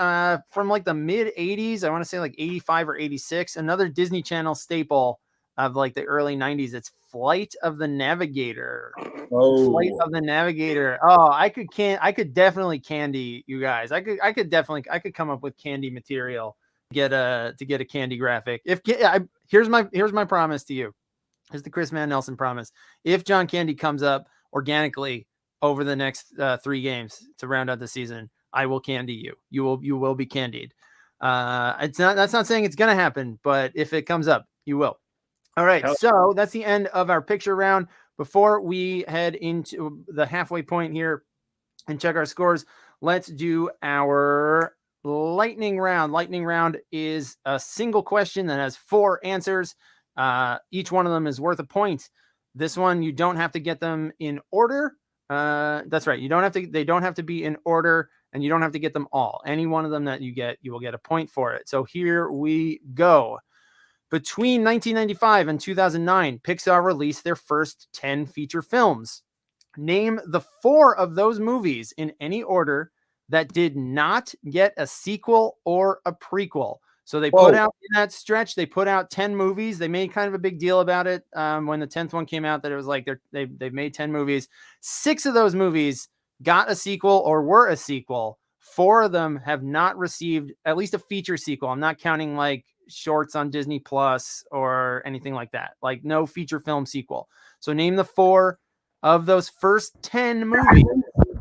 [SPEAKER 8] from like the mid 80s. I want to say like 85 or 86. Another Disney Channel staple of like the early 90s. It's Flight of the Navigator. Flight of the Navigator. Oh, I could definitely candy you guys. I could come up with candy material to get a candy graphic. Here's my promise to you. Here's the Chris Mann Nelson promise. If John Candy comes up organically over the next 3 games to round out the season, I will candy you. You will be candied. That's not saying it's gonna happen, but if it comes up, you will. All right, so that's the end of our picture round. Before we head into the halfway point here and check our scores, let's do our lightning round. Lightning round is a single question that has 4 answers. Each one of them is worth a point. This one, you don't have to get them in order. That's right. They don't have to be in order, and you don't have to get them all. Any one of them that you get, you will get a point for it. So here we go. Between 1995 and 2009, Pixar released their first 10 feature films. Name the 4 of those movies in any order that did not get a sequel or a prequel. So they put out in that stretch, they put out 10 movies. They made kind of a big deal about it when the 10th one came out, that it was like they've made 10 movies. 6 of those movies got a sequel or were a sequel. 4 of them have not received at least a feature sequel. I'm not counting like shorts on Disney Plus or anything like that. Like no feature film sequel. So name the 4 of those first 10 movies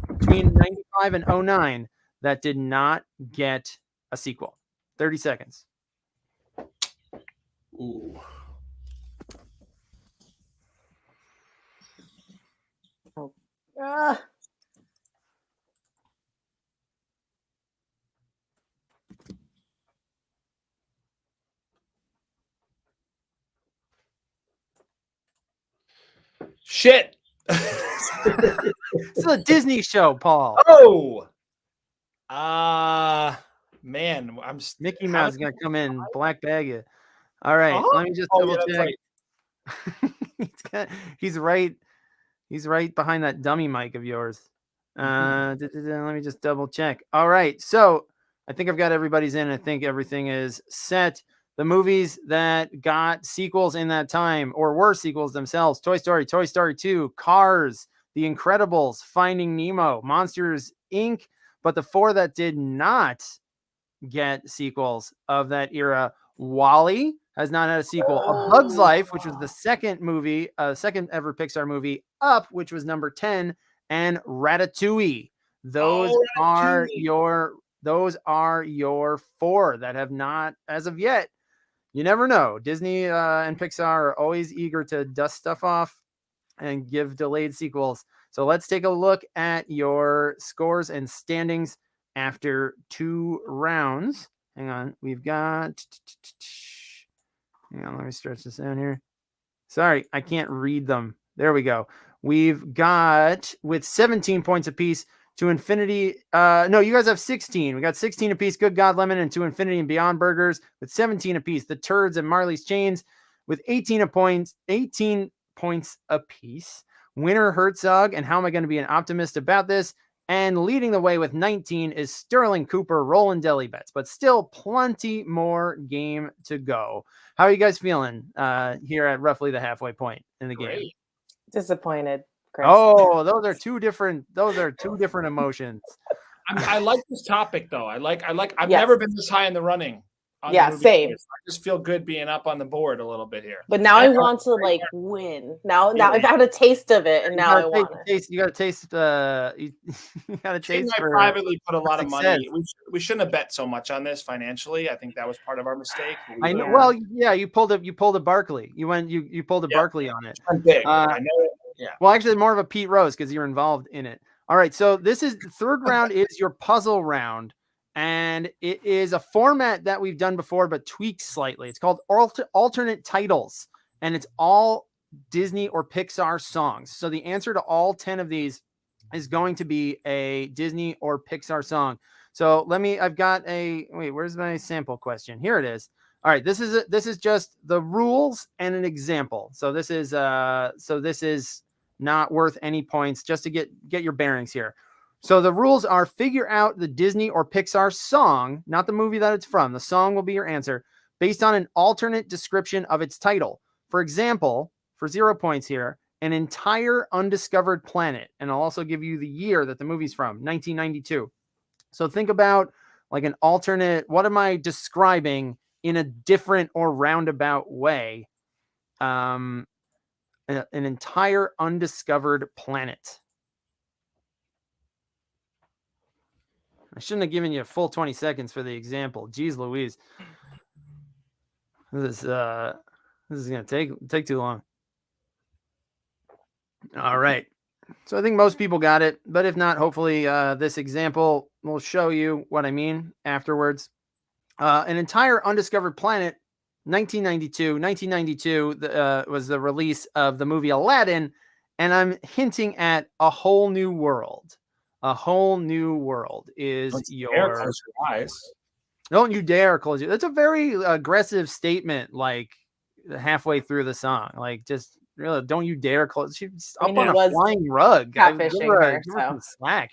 [SPEAKER 8] between 95 and 09 that did not get a sequel. 30 seconds.
[SPEAKER 10] Ooh. Shit.
[SPEAKER 8] It's a Disney show, Paul.
[SPEAKER 10] Oh. Man,
[SPEAKER 8] Mickey Mouse is gonna come in, black bag it. All right, let me just double check. Right. he's right. He's right behind that dummy mic of yours. Let me just double check. All right, so I think I've got everybody's in. I think everything is set. The movies that got sequels in that time, or were sequels themselves: Toy Story, Toy Story 2, Cars, The Incredibles, Finding Nemo, Monsters, Inc. But the 4 that did not get sequels of that era: WALL-E has not had a sequel. A Bug's Life, which was the second ever Pixar movie. Up, which was number 10, and Ratatouille. Those are your 4 that have not, as of yet. You never know. Disney and Pixar are always eager to dust stuff off and give delayed sequels. So let's take a look at your scores and standings after 2 rounds. Hang on. We've got... Hang on, let me stretch this down here. Sorry, I can't read them. There we go. We've got, with 17 points apiece, To Infinity. No, you guys have 16. We got 16 apiece. Good God Lemon and To Infinity and Beyond Burgers with 17 apiece. The Turds and Marley's Chains with 18 points apiece. Winner Herzog and How Am I Going to Be an Optimist About This? And leading the way with 19 is Sterling Cooper, Rolling Deli Bets, but still plenty more game to go. How are you guys feeling here at roughly the halfway point in the game?
[SPEAKER 9] Disappointed, Chris.
[SPEAKER 8] Oh, those are two different emotions.
[SPEAKER 10] I like this topic though. I've never been this high in the running.
[SPEAKER 9] Same.
[SPEAKER 10] I just feel good being up on the board a little bit here.
[SPEAKER 9] But now I want to win. Now I've had a taste of it, and now I want it.
[SPEAKER 8] You got to taste. You got to taste.
[SPEAKER 10] I privately put a lot of money. We shouldn't have bet so much on this financially. I think that was part of our mistake.
[SPEAKER 8] I know. Well, yeah, you pulled a Barkley. You pulled a Barkley on it.
[SPEAKER 10] I'm big. I know it. Yeah.
[SPEAKER 8] Well, actually, more of a Pete Rose because you're involved in it. All right. So this is the third round. Is your puzzle round. And it is a format that we've done before, but tweaked slightly. It's called alternate titles, and it's all Disney or Pixar songs. So the answer to all 10 of these is going to be a Disney or Pixar song. So where's my sample question? Here it is. All right. This is just the rules and an example. So this is not worth any points, just to get your bearings here. So the rules are: figure out the Disney or Pixar song, not the movie that it's from. The song will be your answer based on an alternate description of its title. For example, for 0 points here, An Entire Undiscovered Planet. And I'll also give you the year that the movie's from, 1992. So think about like an alternate, what am I describing in a different or roundabout way? An Entire Undiscovered Planet. I shouldn't have given you a full 20 seconds for the example. Jeez Louise. This is going to take too long. All right. So I think most people got it, but if not, hopefully this example will show you what I mean afterwards. An Entire Undiscovered Planet, 1992. 1992 was the release of the movie Aladdin, and I'm hinting at A Whole New World. A Whole New World is
[SPEAKER 10] Don't you dare close your eyes.
[SPEAKER 8] Don't you dare close your. That's a very aggressive statement. Like halfway through the song, like just really, don't you dare close. She's up on a flying rug.
[SPEAKER 9] Catfishing her.
[SPEAKER 8] Give her some slack.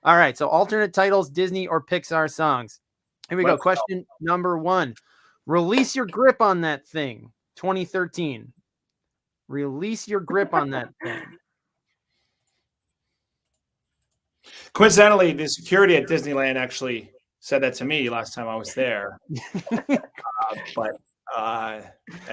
[SPEAKER 8] All right. So alternate titles: Disney or Pixar songs. Here we go. Question number 1: Release Your Grip on That Thing. 2013. Release Your Grip on That Thing.
[SPEAKER 10] Coincidentally, the security at Disneyland actually said that to me last time I was there. But I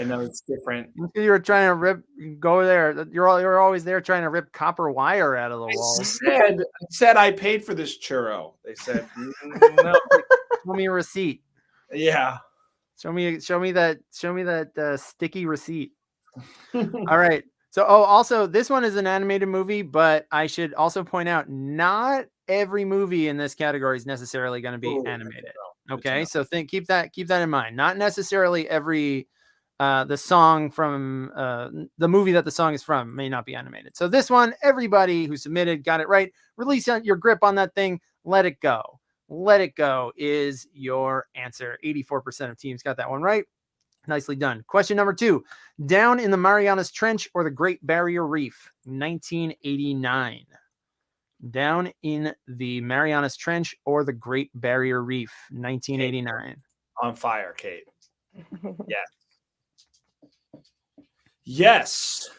[SPEAKER 10] know it's different.
[SPEAKER 8] You were trying to go there. You're always there trying to rip copper wire out of the wall.
[SPEAKER 10] I said I paid for this churro. They said, no.
[SPEAKER 8] Show me a receipt.
[SPEAKER 10] Yeah.
[SPEAKER 8] Show me that sticky receipt. All right. So, also, this one is an animated movie, but I should also point out, not every movie in this category is necessarily going to be animated. Okay, so keep that in mind. Not necessarily every the song from the movie that the song is from may not be animated. So this one, everybody who submitted got it right. Release your grip on that thing. Let it go. Let It Go is your answer. 84% of teams got that one right. Nicely done. Question number 2. Down in the Marianas Trench or the Great Barrier Reef? 1989. Down in the Marianas Trench or the Great Barrier Reef? 1989.
[SPEAKER 10] On fire, Kate. Yes. Yes.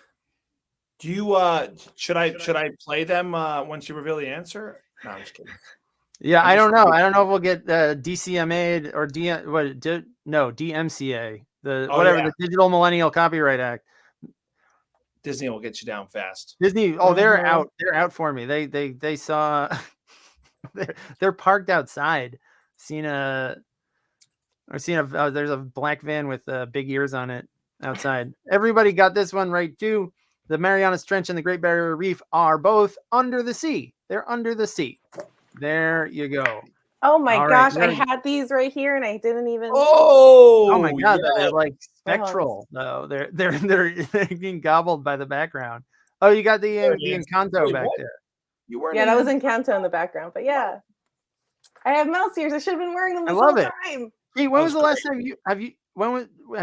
[SPEAKER 10] Do you should I play them once you reveal the answer? No, I'm just kidding.
[SPEAKER 8] Yeah, I don't know. I don't know if we'll get DCMA or DMCA, the Digital Millennial Copyright Act.
[SPEAKER 10] Disney will get you down fast.
[SPEAKER 8] Disney, they're out. They're out for me. They saw they're parked outside. There's a black van with big ears on it outside. Everybody got this one right too. The Marianas Trench and the Great Barrier Reef are both under the sea. They're under the sea. There you go.
[SPEAKER 9] Oh my gosh, I had these right here and I didn't even.
[SPEAKER 8] Oh my god, they're like spectral. No, they're being gobbled by the background. Oh, you got the Encanto back there.
[SPEAKER 10] You weren't.
[SPEAKER 9] Yeah, that was Encanto in the background. But yeah, I have mouse ears. I should have been wearing them this
[SPEAKER 8] whole
[SPEAKER 9] time.
[SPEAKER 8] Hey, when was the last time have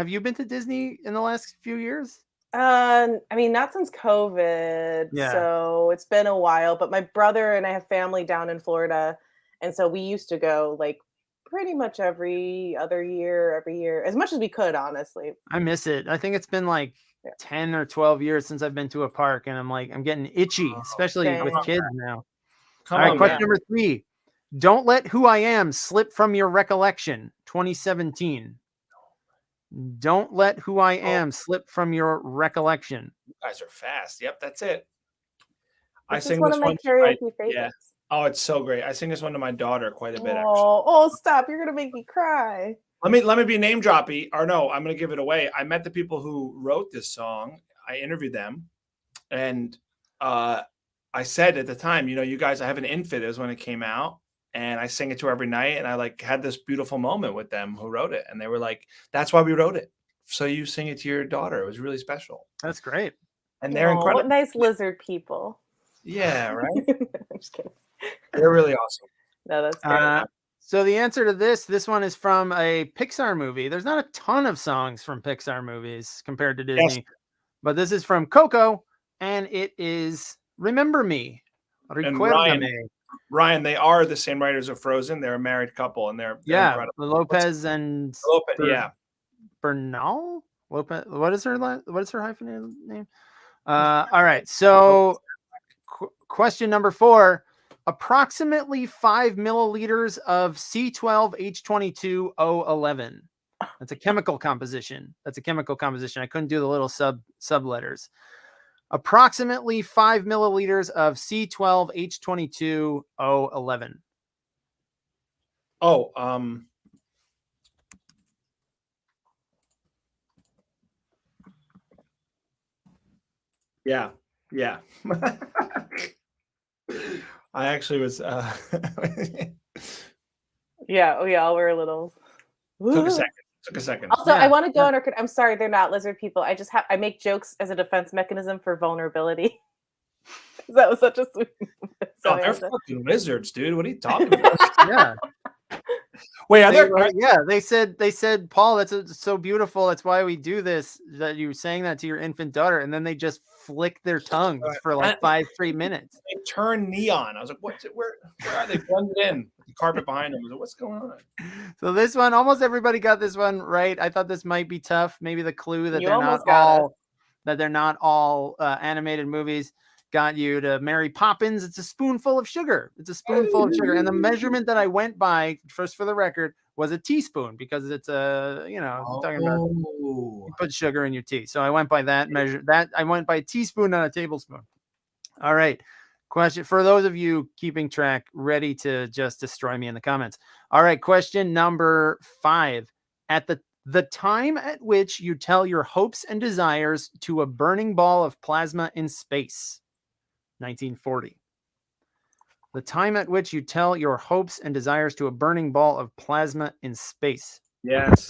[SPEAKER 8] you been to Disney in the last few years?
[SPEAKER 9] I mean, not since COVID.
[SPEAKER 8] Yeah.
[SPEAKER 9] So it's been a while. But my brother and I have family down in Florida. And so we used to go like pretty much every year, as much as we could, honestly.
[SPEAKER 8] I miss it. I think it's been like 10 or 12 years since I've been to a park. And I'm getting itchy, especially with kids now. All right, question number 3. Don't let Who I Am slip from your recollection. 2017. Don't let Who I Am slip from your recollection.
[SPEAKER 10] You guys are fast. Yep, that's it.
[SPEAKER 9] I sing one of my karaoke favorites.
[SPEAKER 10] Yeah. Oh, it's so great. I sing this one to my daughter quite a bit, actually.
[SPEAKER 9] Oh, stop. You're going to make me cry.
[SPEAKER 10] Let me be name droppy. Or no, I'm going to give it away. I met the people who wrote this song. I interviewed them. And I said at the time, you guys, I have an infant. It was when it came out. And I sing it to her every night. And I had this beautiful moment with them who wrote it. And they were like, that's why we wrote it. So you sing it to your daughter. It was really special.
[SPEAKER 8] That's great.
[SPEAKER 10] And they're incredible.
[SPEAKER 9] What nice lizard people.
[SPEAKER 10] Yeah, right?
[SPEAKER 9] I'm just kidding.
[SPEAKER 10] They're really awesome.
[SPEAKER 9] No, that's great.
[SPEAKER 8] So the answer to this one is from a Pixar movie. There's not a ton of songs from Pixar movies compared to Disney. Yes. But this is from Coco. And it is Remember Me.
[SPEAKER 10] Ryan, they are the same writers of Frozen. They're a married couple, and they're incredible.
[SPEAKER 8] Lopez and Bernal. Lopez. What is her hyphenated name? All right. So, question number 4: approximately 5 milliliters of C12H22O11. That's a chemical composition. I couldn't do the little sub letters. Approximately 5 milliliters of C12H22O11.
[SPEAKER 10] Yeah. I actually was.
[SPEAKER 9] Yeah. We're a little.
[SPEAKER 10] Took a second.
[SPEAKER 9] Also, I want to go on record. I'm sorry, they're not lizard people. I make jokes as a defense mechanism for vulnerability. That was such a sweet.
[SPEAKER 10] Oh, they're fucking lizards, dude. What are you talking about?
[SPEAKER 8] Yeah.
[SPEAKER 10] Wait,
[SPEAKER 8] they said, Paul, that's so beautiful. That's why we do this. That you were saying that to your infant daughter, and then they just flick their tongues for like 5 straight minutes.
[SPEAKER 10] They turn neon. I was like, where are they blended in? The carpet behind them. I was like, what's going on?
[SPEAKER 8] So this one, almost everybody got this one right. I thought this might be tough. Maybe the clue that they're not all animated movies got you to Mary Poppins. It's a spoonful of sugar. And the measurement that I went by, first for the record, was a teaspoon, because it's talking about you put sugar in your tea. So I went by that measure. I went by a teaspoon, not a tablespoon. All right. Question for those of you keeping track, ready to just destroy me in the comments. All right. Question number 5. At the time at which you tell your hopes and desires to a burning ball of plasma in space. 1940. The time at which you tell your hopes and desires to a burning ball of plasma in space.
[SPEAKER 10] Yes.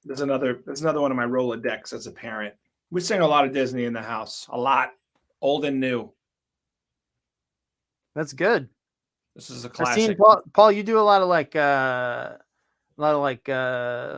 [SPEAKER 10] There's another one of my Rolodex as a parent. We sing a lot of Disney in the house. A lot. Old and new.
[SPEAKER 8] That's good.
[SPEAKER 10] This is a
[SPEAKER 8] I've seen
[SPEAKER 10] classic.
[SPEAKER 8] Paul, you do a lot of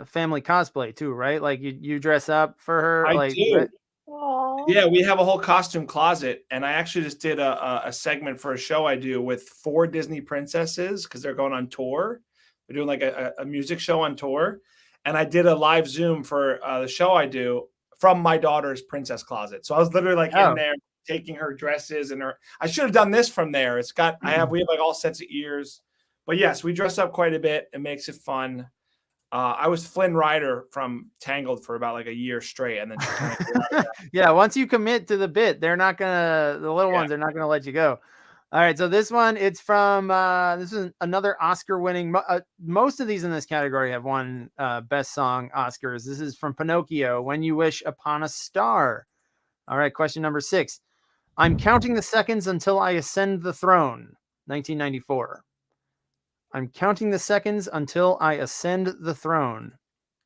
[SPEAKER 8] family cosplay too, right? Like you dress up for her.
[SPEAKER 10] I
[SPEAKER 8] Like,
[SPEAKER 10] do.
[SPEAKER 9] Aww.
[SPEAKER 10] Yeah, we have a whole costume closet, and I actually just did a segment for a show I do with 4 Disney princesses because they're going on tour. They're doing like a music show on tour, and I did a live Zoom for the show I do from my daughter's princess closet. So I was literally like in there taking her dresses and her. I should have done this from there. It's got we have like all sets of ears, but yes, we dress up quite a bit. It makes it fun. I was Flynn Rider from Tangled for about like a year straight, and then she kind of
[SPEAKER 8] yeah. Once you commit to the bit, the little ones are not gonna let you go. All right, so this one, it's from this is another Oscar-winning. Most of these in this category have won Best Song Oscars. This is from Pinocchio, "When You Wish Upon a Star." All right, question number 6. "I'm counting the seconds until I ascend the throne." 1994. "I'm counting the seconds until I ascend the throne."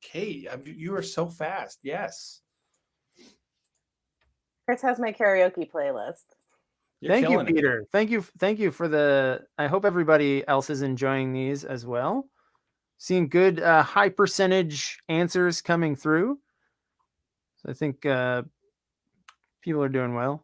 [SPEAKER 10] Kate, you are so fast. Yes.
[SPEAKER 9] Chris has my karaoke playlist.
[SPEAKER 8] Thank you, Peter. Thank you for the. I hope everybody else is enjoying these as well. Seeing good high percentage answers coming through. So I think people are doing well.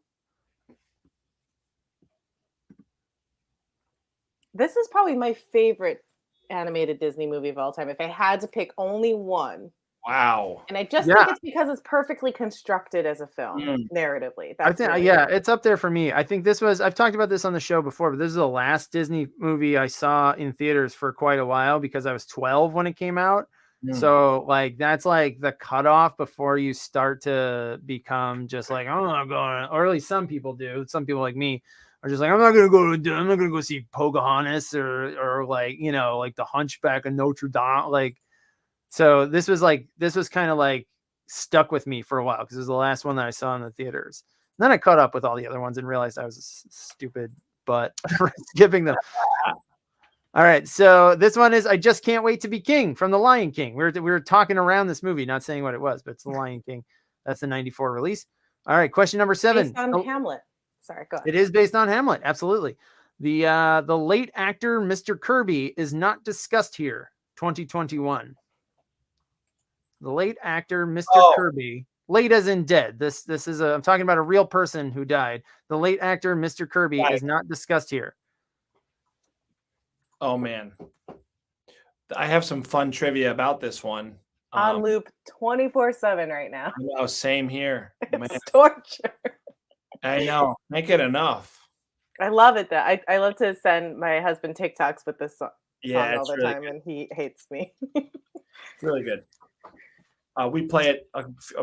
[SPEAKER 9] This is probably my favorite animated Disney movie of all time. If I had to pick only one.
[SPEAKER 10] Wow.
[SPEAKER 9] And I just think it's because it's perfectly constructed as a film, narratively.
[SPEAKER 8] I think, it's up there for me. I think I've talked about this on the show before, but this is the last Disney movie I saw in theaters for quite a while because I was 12 when it came out. So like, that's like the cutoff before you start to become just like, I'm not going, or at least some people do. Some people like me are just like, I'm not going to go see Pocahontas or like, like the Hunchback of Notre Dame. Like, so this was kind of like stuck with me for a while because it was the last one that I saw in the theaters. And then I caught up with all the other ones and realized I was a stupid butt for skipping them. All right, so this one is "I Just Can't Wait to Be King" from The Lion King. We were talking around this movie, not saying what it was, but it's The Lion King. That's the 94 release. All right, question number 7.
[SPEAKER 9] Based on Hamlet. Sorry, go ahead.
[SPEAKER 8] It is based on Hamlet, absolutely. The late actor Mr. Kirby is not discussed here. 2021. The late actor Mr. Kirby, late as in dead. This is I'm talking about a real person who died. The late actor Mr. Kirby is not discussed here.
[SPEAKER 10] Oh man, I have some fun trivia about this one.
[SPEAKER 9] On loop 24/7 right now.
[SPEAKER 10] No, same here.
[SPEAKER 9] It's torture.
[SPEAKER 10] I know. Make it enough.
[SPEAKER 9] I love it though. I love to send my husband TikToks with this song all the
[SPEAKER 10] really
[SPEAKER 9] time, and he hates me.
[SPEAKER 10] Really good. We play it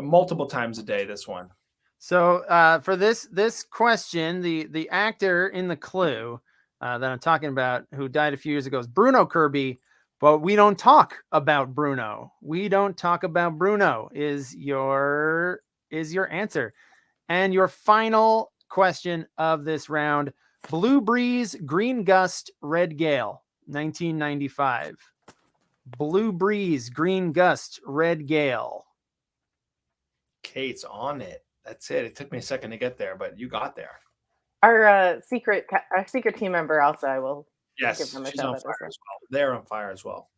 [SPEAKER 10] multiple times a day. This one.
[SPEAKER 8] So for this question, the actor in the clue that I'm talking about, who died a few years ago, is Bruno Kirby. But we don't talk about Bruno. We don't talk about Bruno. Is your answer, and your final question of this round: Blue Breeze, Green Gust, Red Gale, 1995. Blue Breeze, Green Gust, Red Gale.
[SPEAKER 10] Kate's on it. That's it. It took me a second to get there, but you got there.
[SPEAKER 9] Our secret team member also, I will give them a
[SPEAKER 10] she's on fire as well. They're on fire as well.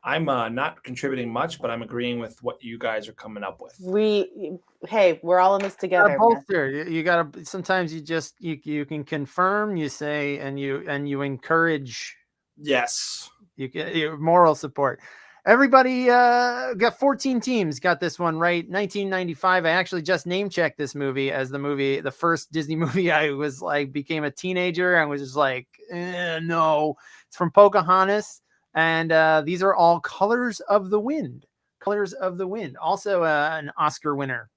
[SPEAKER 10] I'm not contributing much, but I'm agreeing with what you guys are coming up with.
[SPEAKER 9] We're all in this together.
[SPEAKER 8] You gotta. Sometimes you can confirm. You say and you encourage.
[SPEAKER 10] Yes.
[SPEAKER 8] You get your moral support. Everybody got 14 teams got this one right. 1995. I actually just name checked this movie as the first Disney movie I was like became a teenager and was just like, no. It's from Pocahontas, and these are all Colors of the Wind. Colors of the Wind, also an Oscar winner.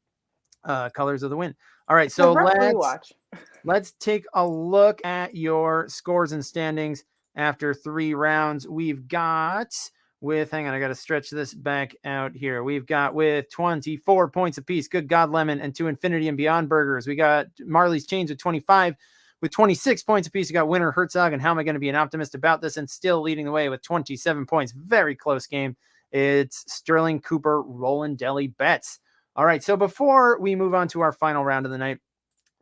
[SPEAKER 8] Colors of the Wind. All right, so let's take a look at your scores and standings after 3 rounds. We've got hang on, I got to stretch this back out here. We've got with 24 points apiece, Good God Lemon and To Infinity and Beyond Burgers. We got Marley's Chains with 25. With 26 points apiece, you got Winner Herzog and How Am I Going to Be an Optimist About This, and still leading the way with 27 points. Very close game. It's Sterling Cooper, Roland Deli Betts. All right, so before we move on to our final round of the night,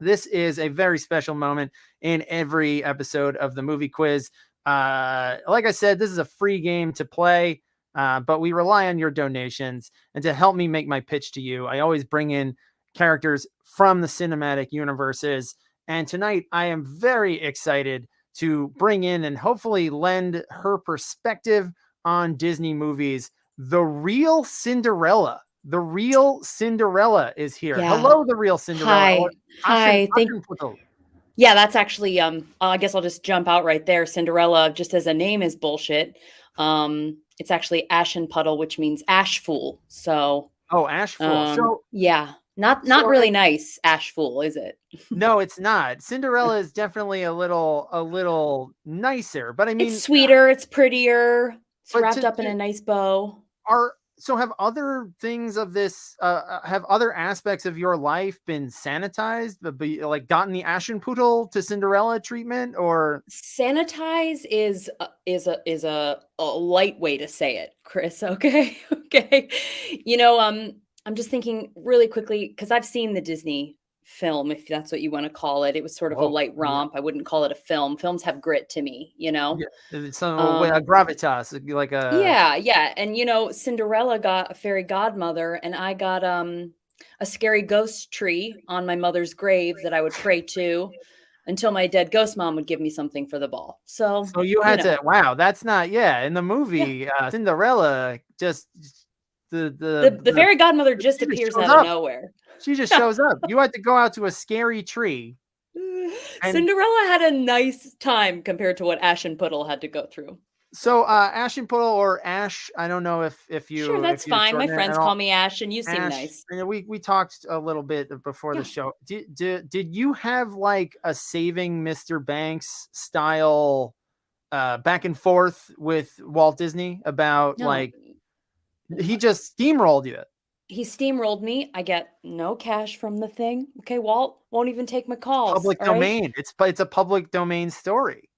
[SPEAKER 8] this is a very special moment in every episode of the movie quiz. Like I said, this is a free game to play, but we rely on your donations. And to help me make my pitch to you, I always bring in characters from the cinematic universes. And tonight I am very excited to bring in and hopefully lend her perspective on Disney movies. The real Cinderella. The real Cinderella is here.
[SPEAKER 11] Yeah.
[SPEAKER 8] Hello, the real Cinderella.
[SPEAKER 11] Hi. Yeah, that's actually I guess I'll just jump out right there. Cinderella, just as a name, is bullshit. It's actually Ashenputtel, which means ash fool. So
[SPEAKER 8] ash fool. So
[SPEAKER 11] yeah, not really nice ash fool, is it?
[SPEAKER 8] No, it's not. Cinderella is definitely a little nicer, but I mean,
[SPEAKER 11] it's sweeter, it's prettier, it's wrapped up in a nice bow.
[SPEAKER 8] Have other things of this, have other aspects of your life been sanitized, like gotten the Ashenputtel to Cinderella treatment, or
[SPEAKER 11] sanitize is a light way to say it, Chris. Okay. Okay. I'm just thinking really quickly, because I've seen the Disney film, if that's what you want to call it. It was sort of a light romp. I wouldn't call it a film. Films have grit to me,
[SPEAKER 8] Yeah, it's a gravitas, like a
[SPEAKER 11] yeah. And Cinderella got a fairy godmother, and I got a scary ghost tree on my mother's grave that I would pray to until my dead ghost mom would give me something for the ball. So
[SPEAKER 8] you had to. Wow, that's not in the movie. Cinderella just
[SPEAKER 11] the fairy godmother just appears out of nowhere.
[SPEAKER 8] She just shows up. You had to go out to a scary tree.
[SPEAKER 11] Cinderella had a nice time compared to what Ashenputtel had to go through.
[SPEAKER 8] So Ashenputtel or Ash, I don't know if you.
[SPEAKER 11] Sure, that's fine. My friends call me Ash, and you seem nice.
[SPEAKER 8] We talked a little bit before the show. Did you have like a Saving Mr. Banks style back and forth with Walt Disney about he just steamrolled you?
[SPEAKER 11] He steamrolled me. I get no cash from the thing. Okay, Walt won't even take my calls.
[SPEAKER 8] Public domain. Right? It's a public domain story.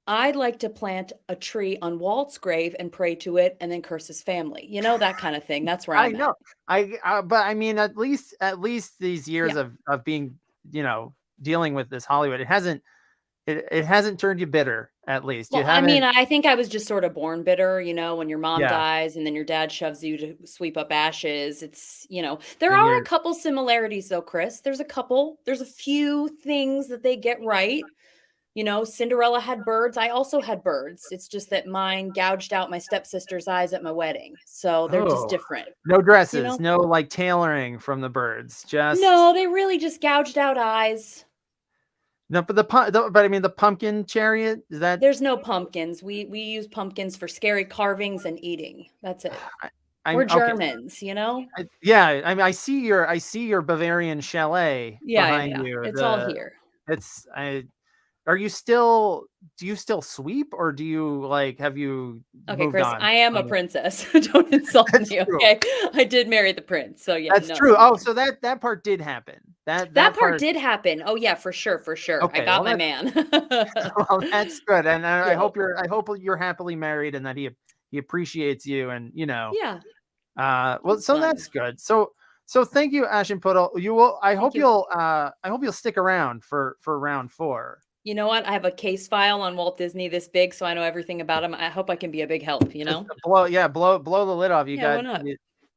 [SPEAKER 11] I'd like to plant a tree on Walt's grave and pray to it, and then curse his family. That kind of thing. That's where I'm
[SPEAKER 8] know. But I mean, at least these years of being, dealing with this Hollywood, it hasn't turned you bitter. At least
[SPEAKER 11] I think I was just sort of born bitter, when your mom dies and then your dad shoves you to sweep up ashes. It's, there are a couple similarities though, Chris. There's a few things that they get right. Cinderella had birds. I also had birds. It's just that mine gouged out my stepsister's eyes at my wedding. So they're just different.
[SPEAKER 8] No dresses, no like tailoring from the birds.
[SPEAKER 11] No, they really just gouged out eyes.
[SPEAKER 8] No, but I mean the pumpkin chariot, is that?
[SPEAKER 11] There's no pumpkins. We use pumpkins for scary carvings and eating. That's it. We're Germans,
[SPEAKER 8] I see your Bavarian chalet behind you.
[SPEAKER 11] It's all here.
[SPEAKER 8] Do you still sweep, or do you have you moved
[SPEAKER 11] Chris,
[SPEAKER 8] on?
[SPEAKER 11] I am a princess. Don't insult me, okay? I did marry the prince. So yeah.
[SPEAKER 8] That's true. Oh, so that part did happen. That
[SPEAKER 11] part did happen. Oh yeah, for sure.
[SPEAKER 8] Okay,
[SPEAKER 11] I got my man.
[SPEAKER 8] Well, that's good. And I hope you're happily married and that he appreciates you and
[SPEAKER 11] Yeah.
[SPEAKER 8] That's good. So thank you, Ashenputtel. I hope you'll stick around for round 4.
[SPEAKER 11] You know what? I have a case file on Walt Disney this big, so I know everything about him. I hope I can be a big help,
[SPEAKER 8] Blow the lid off.
[SPEAKER 11] Why not?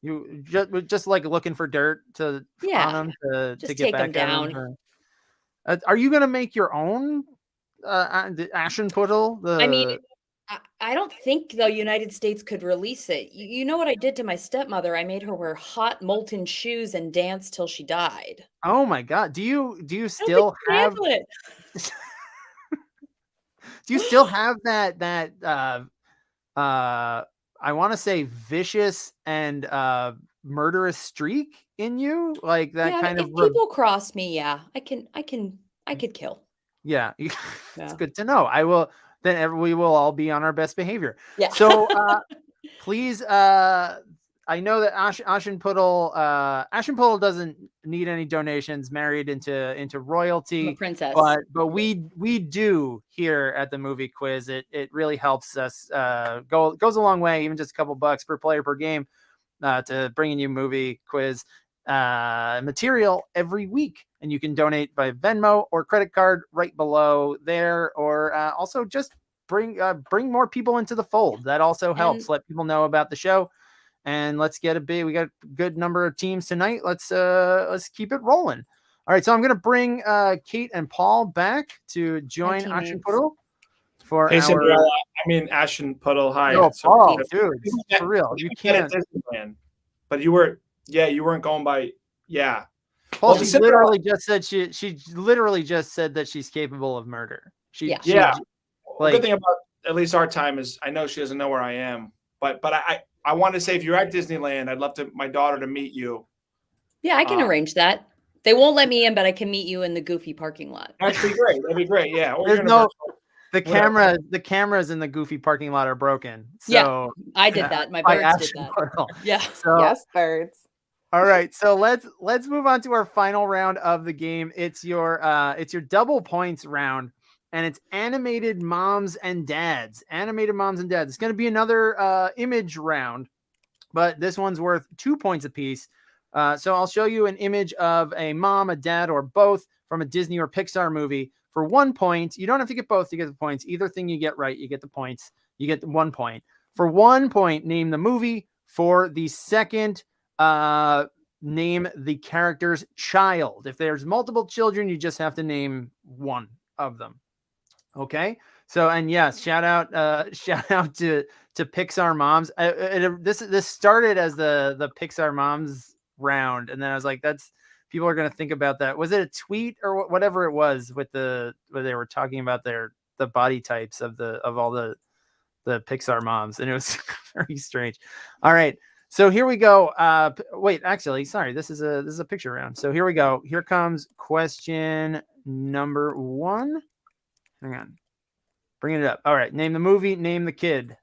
[SPEAKER 8] You just like looking for dirt on them to get
[SPEAKER 11] take
[SPEAKER 8] back
[SPEAKER 11] them down.
[SPEAKER 8] Are you going to make your own Ashenputtel?
[SPEAKER 11] I don't think the United States could release it. You know what I did to my stepmother? I made her wear hot molten shoes and dance till she died.
[SPEAKER 8] Oh my God! Do you still have
[SPEAKER 11] it?
[SPEAKER 8] Do you still have that I want to say vicious and murderous streak in you? Like that kind of
[SPEAKER 11] people cross me, I could kill.
[SPEAKER 8] Yeah. It's good to know. We will all be on our best behavior.
[SPEAKER 11] Yeah.
[SPEAKER 8] So please, I know that Ashenputtel doesn't need any donations. Married into royalty,
[SPEAKER 11] I'm a princess.
[SPEAKER 8] But we do here at the movie quiz. It really helps us. Goes a long way, even just a couple bucks per player per game, to bringing you movie quiz. material every week. And you can donate by Venmo or credit card right below there, or also just bring more people into the fold. That also helps. Let people know about the show, and let's get we got a good number of teams tonight. Let's keep it rolling. All right, so I'm gonna bring Kate and Paul back to join Ashen Puddle for
[SPEAKER 10] hey,
[SPEAKER 8] our.
[SPEAKER 10] Cinderella, Ashen Puddle. Hi,
[SPEAKER 8] no, Paul, dude, for real, you can't.
[SPEAKER 10] But you weren't going by. Yeah.
[SPEAKER 8] Paul, she literally just said she literally just said that she's capable of murder.
[SPEAKER 10] The good thing about at least our time is I know she doesn't know where I am, but I want to say if you're at Disneyland, I'd love my daughter to meet you.
[SPEAKER 11] Yeah, I can arrange that. They won't let me in, but I can meet you in the Goofy parking lot.
[SPEAKER 10] That'd be great. That'd be great. Yeah. Or
[SPEAKER 8] the cameras in the Goofy parking lot are broken. So
[SPEAKER 11] yeah, I did that. My birds did that. Yeah.
[SPEAKER 8] So,
[SPEAKER 9] yes, birds.
[SPEAKER 8] All right, so let's move on to our final round of the game. It's your double points round, and it's animated moms and dads. Animated moms and dads. It's going to be another image round, but this one's worth 2 points apiece. So I'll show you an image of a mom, a dad, or both from a Disney or Pixar movie for 1 point. You don't have to get both to get the points. Either thing you get right, you get the points. You get 1 point. For 1 point, name the movie. For the second, name the character's child. If there's multiple children, you just have to name one of them. Okay. So, and yes, shout out to Pixar moms. This started as the Pixar moms round, and then I was like, people are going to think about that. Was it a tweet or whatever it was with where they were talking about the body types of all the Pixar moms, and it was very strange. All right. So here we go. Wait, actually, sorry. This is a picture round. So here we go. Here comes question number 1. Hang on. Bring it up. All right. Name the movie. Name the kid.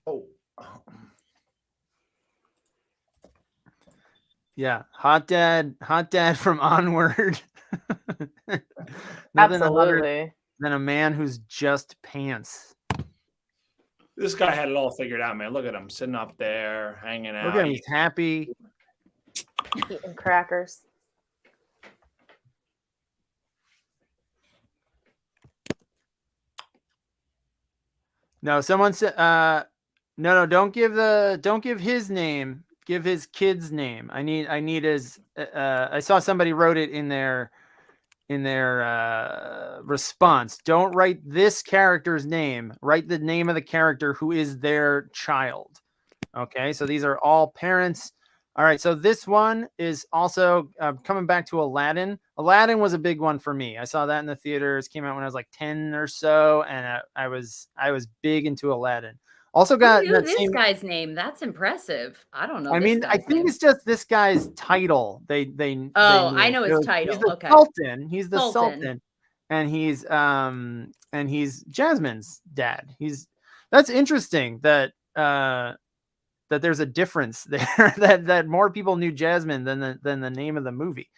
[SPEAKER 10] Oh.
[SPEAKER 8] Yeah. Hot dad from Onward.
[SPEAKER 9] Absolutely.
[SPEAKER 8] Than a man who's just pants.
[SPEAKER 10] This guy had it all figured out, man. Look at him sitting up there, hanging out.
[SPEAKER 8] Look at him, he's happy.
[SPEAKER 9] Eating crackers.
[SPEAKER 8] No, someone said no, don't give his name. Give his kid's name. I need his I saw somebody wrote it in their response. Don't write this character's name. Write the name of the character who is their child. Okay, so these are all parents. All right, so this one is also coming back to Aladdin. Aladdin was a big one for me. I saw that in the theaters. Came out when I was like 10 or so, and I was big into Aladdin. Also got
[SPEAKER 11] this guy's name. That's impressive. I don't know.
[SPEAKER 8] I mean, I think it's just this guy's title. They
[SPEAKER 11] I know his title.
[SPEAKER 8] He's the Sultan. He's the Sultan, and he's Jasmine's dad. That's interesting that there's a difference there that more people knew Jasmine than the name of the movie.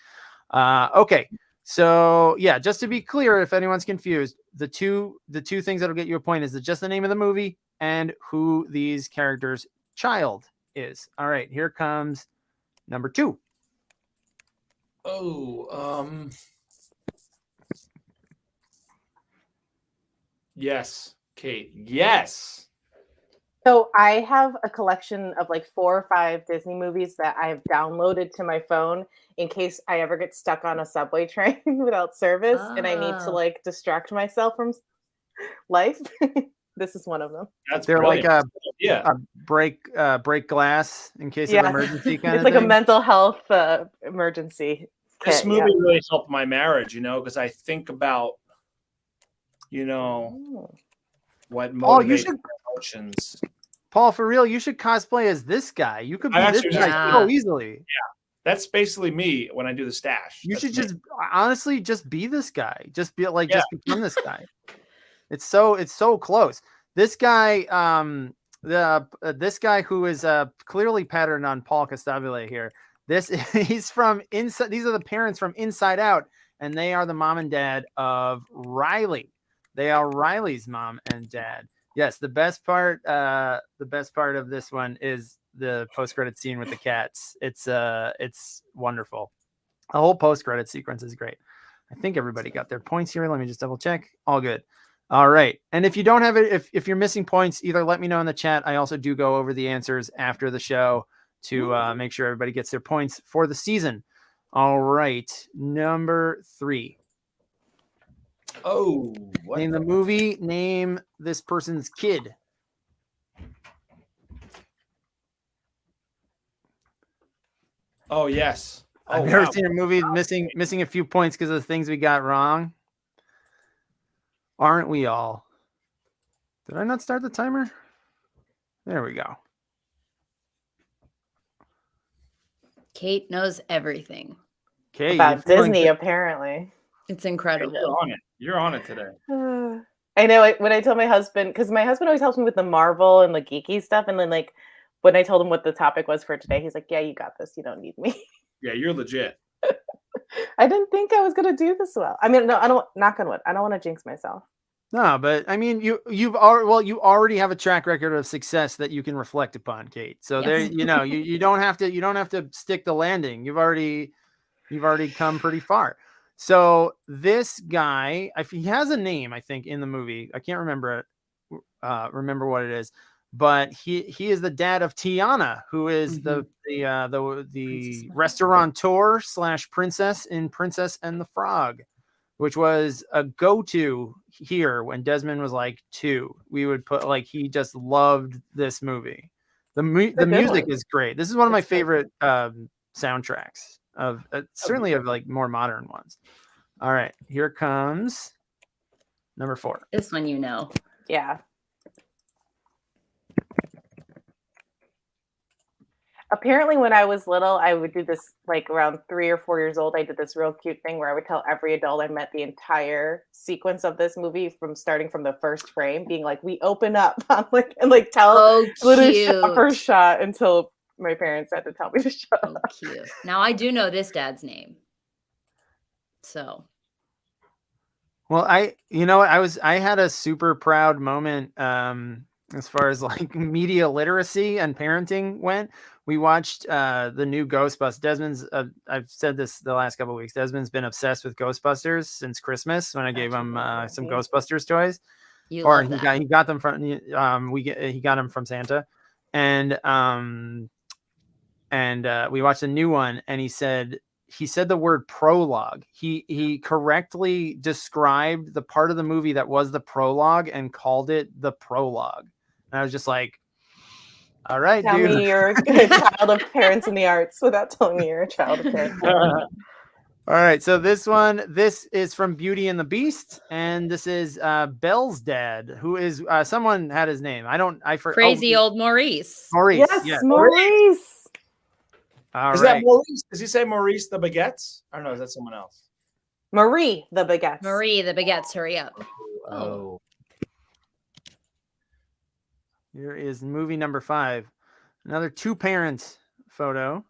[SPEAKER 8] Okay. So yeah, just to be clear, if anyone's confused, the two things that'll get you a point is just the name of the movie and who these characters' child is. All right, here comes number 2.
[SPEAKER 10] Yes, Kate. Yes.
[SPEAKER 9] So I have a collection of like 4 or 5 Disney movies that I've downloaded to my phone in case I ever get stuck on a subway train without service and I need to like distract myself from life. This is one of them.
[SPEAKER 8] They're brilliant. Like a break glass in case of emergency kind
[SPEAKER 9] it's
[SPEAKER 8] of
[SPEAKER 9] like
[SPEAKER 8] thing.
[SPEAKER 9] A mental health emergency.
[SPEAKER 10] This movie really helped my marriage, because I think about, what motivates emotions.
[SPEAKER 8] Paul, for real, you should cosplay as this guy. You could be this guy so easily.
[SPEAKER 10] Yeah, that's basically me when I do the stash.
[SPEAKER 8] You should just honestly just be this guy. Just be like, just become this guy. It's so close. This guy, this guy who is clearly patterned on Paul Costabile here. He's from inside. These are the parents from Inside Out, and they are the mom and dad of Riley. They are Riley's mom and dad. Yes, the best part of this one is the post-credit scene with the cats. It's wonderful. The whole post-credit sequence is great. I think everybody got their points here. Let me just double check. All good. All right. And if you don't have it, if you're missing points, either let me know in the chat. I also do go over the answers after the show to make sure everybody gets their points for the season. All right. Number 3.
[SPEAKER 10] Oh,
[SPEAKER 8] name the movie. Name this person's kid.
[SPEAKER 10] Oh, yes.
[SPEAKER 8] I've never seen a movie missing a few points because of the things we got wrong. Aren't we all? Did I not start the timer? There we go.
[SPEAKER 11] Kate knows everything.
[SPEAKER 8] Kate,
[SPEAKER 9] about Disney, apparently.
[SPEAKER 11] It's incredible.
[SPEAKER 10] You're on it today.
[SPEAKER 9] I know when I told my husband, because my husband always helps me with the Marvel and the geeky stuff, and then like when I told him what the topic was for today, he's like, "Yeah, you got this. You don't need me."
[SPEAKER 10] Yeah, you're legit.
[SPEAKER 9] I didn't think I was gonna do this well. I mean, no, I don't. Knock on wood. I don't want to jinx myself.
[SPEAKER 8] No, but I mean, you already have a track record of success that you can reflect upon, Kate. So there, you don't have to stick the landing. You've already come pretty far. So this guy, he has a name, I think, in the movie. I can't remember what it is, but he is the dad of Tiana, who is the restaurateur / princess in Princess and the Frog, which was a go-to here when Desmond was like 2. We would put he just loved this movie. The music is great. This is one of my favorite soundtracks of certainly of more modern ones. All right, here comes number 4.
[SPEAKER 11] This one,
[SPEAKER 9] Yeah. Apparently, when I was little, I would do this around 3 or 4 years old. I did this real cute thing where I would tell every adult I met the entire sequence of this movie starting from the first frame, being like, "We open up," and tell literally shot for shot until my parents had to tell me to shut up.
[SPEAKER 11] Cute. Now I do know this dad's name. So.
[SPEAKER 8] Well, I had a super proud moment as far as media literacy and parenting went. We watched the new Ghostbusters. Desmond's I've said this the last couple of weeks. Desmond's been obsessed with Ghostbusters since Christmas when I gave him some Ghostbusters toys. He got them from he got them from Santa, and we watched a new one, and he said the word prologue. He correctly described the part of the movie that was the prologue and called it the prologue. And I was just like, all right,
[SPEAKER 9] Tell me you're a child of parents in the arts without telling me you're a child of parents.
[SPEAKER 8] All right, so this is from Beauty and the Beast, and this is Belle's dad, who is someone had his name.
[SPEAKER 11] Crazy old Maurice.
[SPEAKER 8] Maurice.
[SPEAKER 9] Yes, Maurice.
[SPEAKER 10] Is that Maurice? Does he say Maurice the Baguettes? Or no, is that someone else?
[SPEAKER 9] Marie the Baguettes.
[SPEAKER 11] Marie the Baguettes, hurry up.
[SPEAKER 8] Oh. Here is movie number 5. Another 2-parent photo.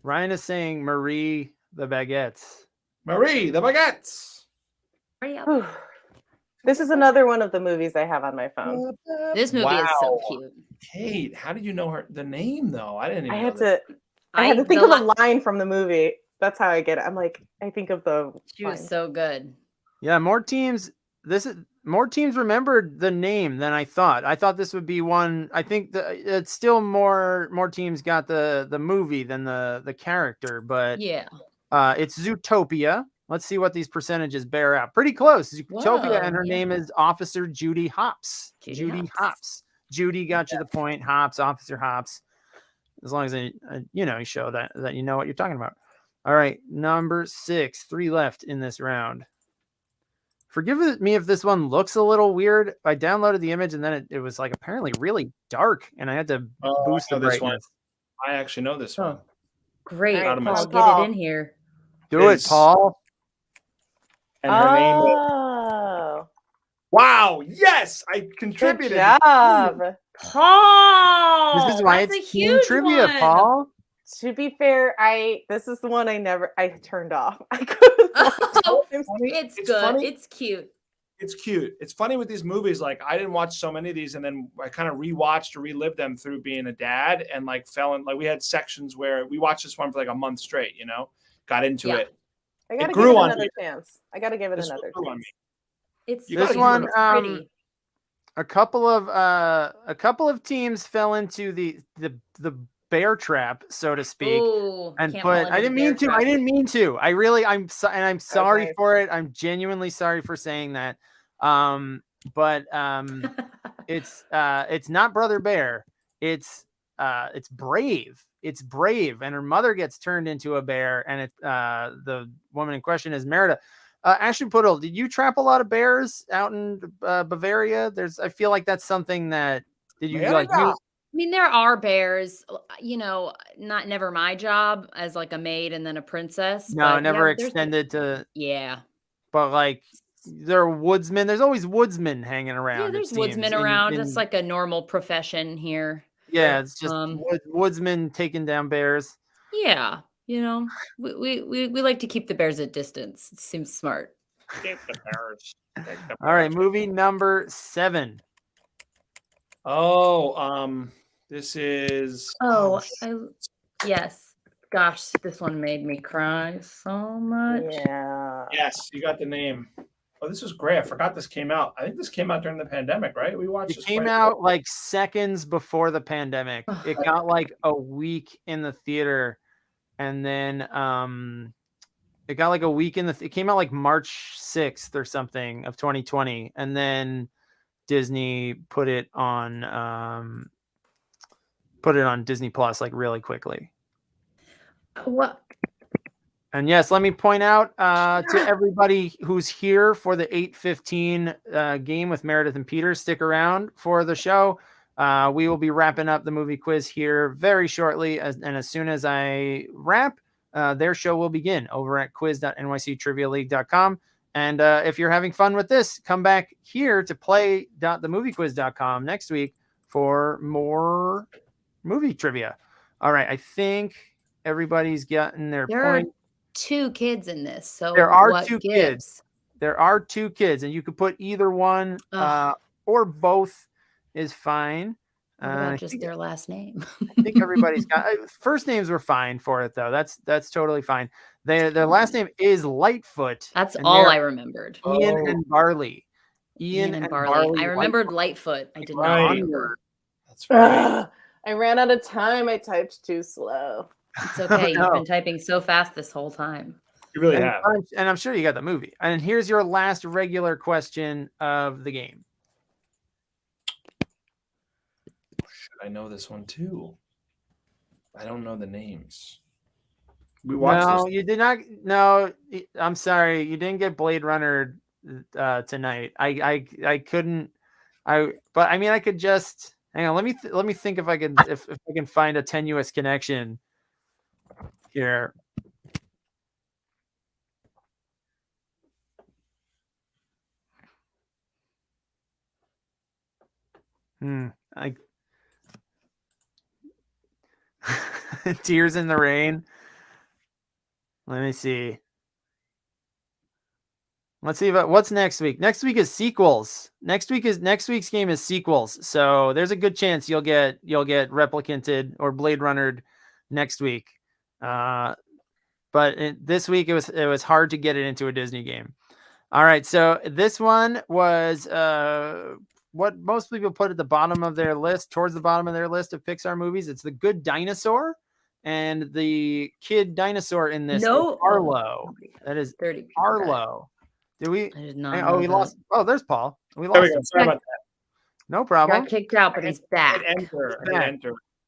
[SPEAKER 8] Ryan is saying Marie the Baguettes.
[SPEAKER 10] Marie the Baguettes.
[SPEAKER 11] Hurry up.
[SPEAKER 9] This is another one of the movies I have on my phone.
[SPEAKER 11] This movie is so cute.
[SPEAKER 10] Kate, how did you know the name though? I didn't even
[SPEAKER 9] I had to think of a line from the movie. That's how I get it. I'm like, I think of the
[SPEAKER 11] She was so good.
[SPEAKER 8] Yeah, more teams remembered the name than I thought. I thought this would be one. I think it's still more teams got the movie than the character, but
[SPEAKER 11] yeah.
[SPEAKER 8] It's Zootopia. Let's see what these percentages bear out. Pretty close. Zootopia, and her name is Officer Judy Hopps. Judy Hopps. Judy got you the point. Hopps, Officer Hopps. As long as you show that you know what you're talking about. All right, number 6. 3 left in this round. Forgive me if this one looks a little weird. I downloaded the image and then it was apparently really dark, and I had to boost the brightness.
[SPEAKER 10] I actually know this one.
[SPEAKER 11] Great, Paul, get it in here.
[SPEAKER 8] Do it, Paul.
[SPEAKER 10] And her name is... Wow, yes, I contributed.
[SPEAKER 9] Good job.
[SPEAKER 11] Paul.
[SPEAKER 8] This is why
[SPEAKER 11] That's
[SPEAKER 8] it's
[SPEAKER 11] a
[SPEAKER 8] team
[SPEAKER 11] huge
[SPEAKER 8] trivia,
[SPEAKER 11] one.
[SPEAKER 8] Paul.
[SPEAKER 9] To be fair, this is the one I turned off. I couldn't watch it.
[SPEAKER 11] It's good.
[SPEAKER 10] Funny.
[SPEAKER 11] It's cute.
[SPEAKER 10] It's cute. It's funny with these movies. Like I didn't watch so many of these, and then I kind of rewatched or relived them through being a dad, and like fell in. Like we had sections where we watched this one for like a month straight. You know, got into it.
[SPEAKER 9] I gotta
[SPEAKER 10] It
[SPEAKER 9] give
[SPEAKER 10] grew
[SPEAKER 9] it
[SPEAKER 10] on
[SPEAKER 9] another
[SPEAKER 10] me.
[SPEAKER 9] chance. I gotta give it
[SPEAKER 10] This
[SPEAKER 9] another
[SPEAKER 10] grew on
[SPEAKER 9] chance.
[SPEAKER 10] me.
[SPEAKER 11] It's
[SPEAKER 8] This one,
[SPEAKER 11] it's pretty.
[SPEAKER 8] a couple of teams fell into the bear trap, so to speak.
[SPEAKER 11] Ooh,
[SPEAKER 8] And
[SPEAKER 11] can't fall
[SPEAKER 8] I
[SPEAKER 11] into the
[SPEAKER 8] didn't
[SPEAKER 11] bear
[SPEAKER 8] mean to.
[SPEAKER 11] trap.
[SPEAKER 8] I didn't mean to. I'm sorry
[SPEAKER 9] Okay.
[SPEAKER 8] for it. I'm genuinely sorry for saying that. But it's not Brother Bear. It's Brave. It's Brave, and her mother gets turned into a bear, and the woman in question is Merida. Ashley Puddle, did you trap a lot of bears out in Bavaria? I feel like that's something that
[SPEAKER 10] Merida.
[SPEAKER 11] I mean, there are bears, you know, never my job as like a maid and then a princess.
[SPEAKER 8] No,
[SPEAKER 11] but
[SPEAKER 8] never
[SPEAKER 11] yeah,
[SPEAKER 8] extended to.
[SPEAKER 11] Yeah.
[SPEAKER 8] But like, there are woodsmen. There's always woodsmen hanging around.
[SPEAKER 11] Yeah, there's woodsmen around. It's like a normal profession here.
[SPEAKER 8] Yeah, it's just woodsmen taking down bears.
[SPEAKER 11] Yeah, you know, we like to keep the bears at distance. It seems smart.
[SPEAKER 10] Keep the bears.
[SPEAKER 8] All right, movie number 7.
[SPEAKER 10] Oh, this is.
[SPEAKER 11] Yes. Gosh, this one made me cry so much.
[SPEAKER 9] Yeah.
[SPEAKER 10] Yes, you got the name. Oh, this was great. I forgot this came out. I think this came out during the pandemic, right? We watched
[SPEAKER 8] It
[SPEAKER 10] this.
[SPEAKER 8] came out like seconds before the pandemic. It got like a week in the theater, and then it got like a week it came out like March 6th or something of 2020, and then Disney put it on Disney Plus like really quickly.
[SPEAKER 11] What?
[SPEAKER 8] And yes, let me point out to everybody who's here for the 8:15 game with Meredith and Peter, stick around for the show. We will be wrapping up the movie quiz here very shortly. And as soon as I wrap, their show will begin over at quiz.nyctrivialeague.com. And if you're having fun with this, come back here to play.themoviequiz.com next week for more movie trivia. All right, I think everybody's gotten their point.
[SPEAKER 11] 2 kids in this, so
[SPEAKER 8] there are
[SPEAKER 11] what
[SPEAKER 8] 2
[SPEAKER 11] gives?
[SPEAKER 8] kids. There are 2 kids, and you could put either one or both is fine.
[SPEAKER 11] What about just their last name?
[SPEAKER 8] I think everybody's got first names were fine for it though. That's totally fine. Their last name is Lightfoot.
[SPEAKER 11] That's all I remembered.
[SPEAKER 8] Ian and Barley. Ian and Barley.
[SPEAKER 11] I remembered Lightfoot. I did not remember.
[SPEAKER 10] That's right.
[SPEAKER 9] I ran out of time. I typed too slow.
[SPEAKER 11] It's okay. You've been typing so fast this whole time.
[SPEAKER 10] You really have.
[SPEAKER 8] And I'm sure you got the movie. And here's your last regular question of the game.
[SPEAKER 10] Should I know this one too? I don't know the names. We watched this.
[SPEAKER 8] You did not. No, I'm sorry. You didn't get Blade Runner tonight. I couldn't. But I mean, I could just hang on. Let me think if I can if I can find a tenuous connection here. Tears in the Rain. Let me see. Let's see about what's next week. Next week is sequels. Next week's game is sequels. So there's a good chance you'll get Replicanted or Blade Runnered next week. But this week it was hard to get it into a Disney game. All right, so this one was what most people put at the bottom of their list, towards the bottom of their list of Pixar movies. It's The Good Dinosaur, and the kid dinosaur in this is Arlo. That is 30. Arlo. Did we?
[SPEAKER 11] I did not.
[SPEAKER 8] Oh, we lost. Oh, there's Paul. We
[SPEAKER 10] There
[SPEAKER 8] lost.
[SPEAKER 10] we go. Sorry about that.
[SPEAKER 8] No problem.
[SPEAKER 11] Got kicked out, but he's back.
[SPEAKER 10] Enter.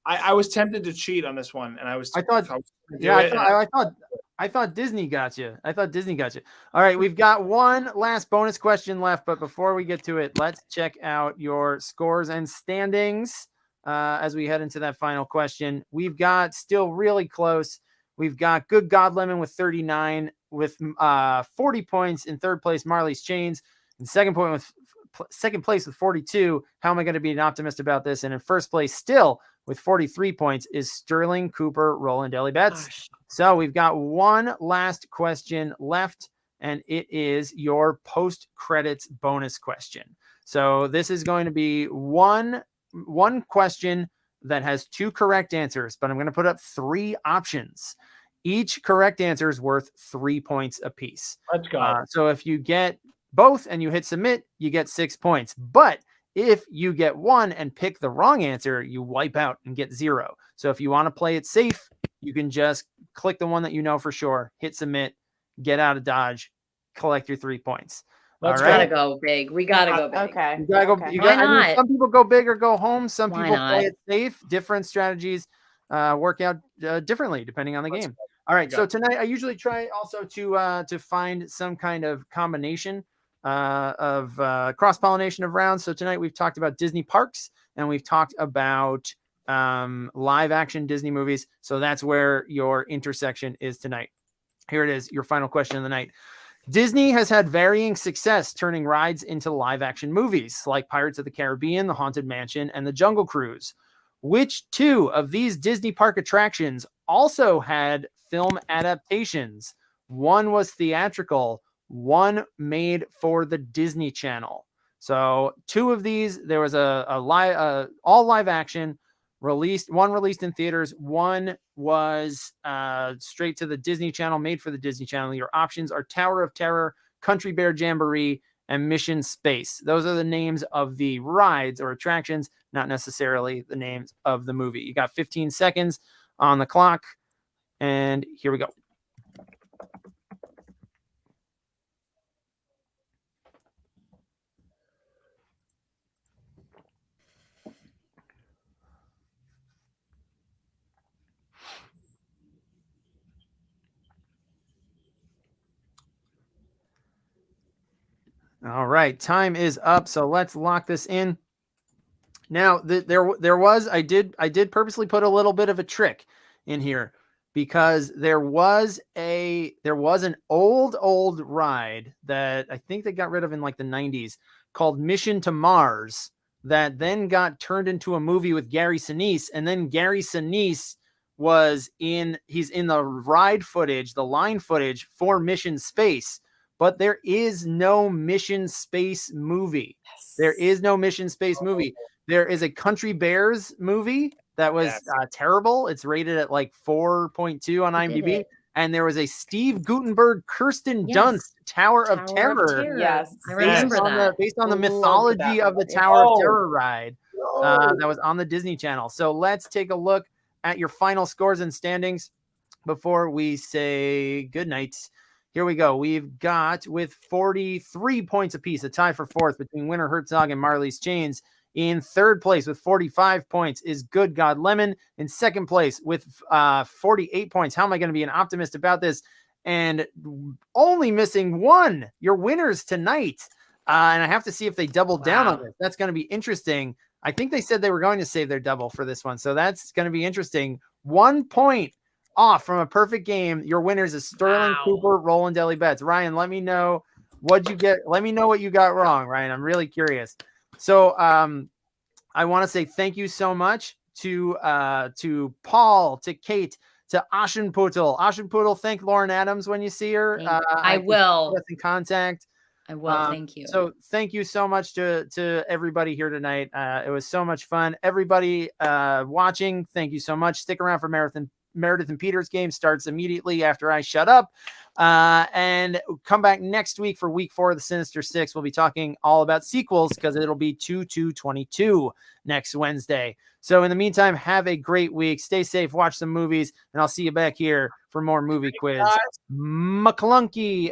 [SPEAKER 10] I was tempted to cheat on this one, and I thought Disney got you. All right, we've got one last bonus question left, but before we get to it, let's check out your scores and standings as we head into that final question. We've got still really close. We've got Good God Lemon with 39, with 40 points in third place. Marley's Chains in second
[SPEAKER 8] second place with 42. How am I going to be an optimist about this? And in first place still with 43 points is Sterling Cooper Rolling Daily Bets.
[SPEAKER 11] Gosh.
[SPEAKER 8] So we've got one last question left, and it is your post-credits bonus question. So this is going to be one question that has 2 correct answers, but I'm going to put up 3 options. Each correct answer is worth 3 points apiece.
[SPEAKER 10] Let's go.
[SPEAKER 8] So if you get both and you hit submit, you get 6 points. But if you get one and pick the wrong answer, you wipe out and get 0. So if you want to play it safe, you can just click the one that you know for sure, hit submit, get out of Dodge, collect your 3 points.
[SPEAKER 11] Let's gotta go big. We gotta go big.
[SPEAKER 9] Okay.
[SPEAKER 8] You gotta go.
[SPEAKER 9] Okay.
[SPEAKER 8] You
[SPEAKER 11] Why
[SPEAKER 8] gotta,
[SPEAKER 11] not?
[SPEAKER 8] some people go big or go home. Some
[SPEAKER 11] Why
[SPEAKER 8] people
[SPEAKER 11] not?
[SPEAKER 8] play it safe. Different strategies work out differently depending on the game. All right. So tonight I usually try also to find some kind of combination of cross-pollination of rounds. So tonight we've talked about Disney parks and we've talked about live action Disney movies. So that's where your intersection is tonight. Here it is, your final question of the night. Disney has had varying success turning rides into live action movies like Pirates of the Caribbean, The Haunted Mansion, and The Jungle Cruise. Which 2 of these Disney park attractions also had film adaptations? One was theatrical, one made for the Disney Channel. So 2 of these, there was all live action released, one released in theaters, one was straight to the Disney Channel, made for the Disney Channel. Your options are Tower of Terror, Country Bear Jamboree, and Mission Space. Those are the names of the rides or attractions, not necessarily the names of the movie. You got 15 seconds on the clock, and here we go. All right, time is up, so let's lock this in. Now, I did purposely put a little bit of a trick in here because there was an old ride that I think they got rid of in like the 90s called Mission to Mars that then got turned into a movie with Gary Sinise, and then Gary Sinise he's in the ride footage, the line footage for Mission Space. But there is no Mission Space movie. Yes. There is no Mission Space movie. There is a Country Bears movie that was terrible. It's rated at like 4.2 on IMDb. And there was a Steve Guttenberg, Kirsten Dunst Tower of Terror.
[SPEAKER 11] Yes, I remember that.
[SPEAKER 8] Based on the mythology of the Tower of Terror ride that was on the Disney Channel. So let's take a look at your final scores and standings before we say goodnight. Here we go. We've got with 43 points apiece, a tie for 4th between Winter Herzog and Marley's Chains. In 3rd place with 45 points is Good God Lemon. In 2nd place with 48 points. How am I going to be an optimist about this? And only missing 1, your winners tonight. And I have to see if they double down on this. That's going to be interesting. I think they said they were going to save their double for this one. So that's going to be interesting. 1 point off from a perfect game. Your winners is Sterling Cooper, Rolling Daily Bets. Ryan, let me know what'd you get. Let me know what you got wrong, Ryan. I'm really curious. So I want to say thank you so much to Paul, to Kate, to Aschenputtel. Aschenputtel, thank Lauren Adams when you see her.
[SPEAKER 11] I will.
[SPEAKER 8] Get in contact.
[SPEAKER 11] I will. Thank you.
[SPEAKER 8] So thank you so much to everybody here tonight. It was so much fun. Everybody watching, thank you so much. Stick around for Meredith and Peter's game starts immediately after I shut up. And come back next week for week 4 of the Sinister Six. We'll be talking all about sequels because it'll be 2/2/22 next Wednesday. So in the meantime, have a great week. Stay safe, watch some movies, and I'll see you back here for more movie quiz. McClunky.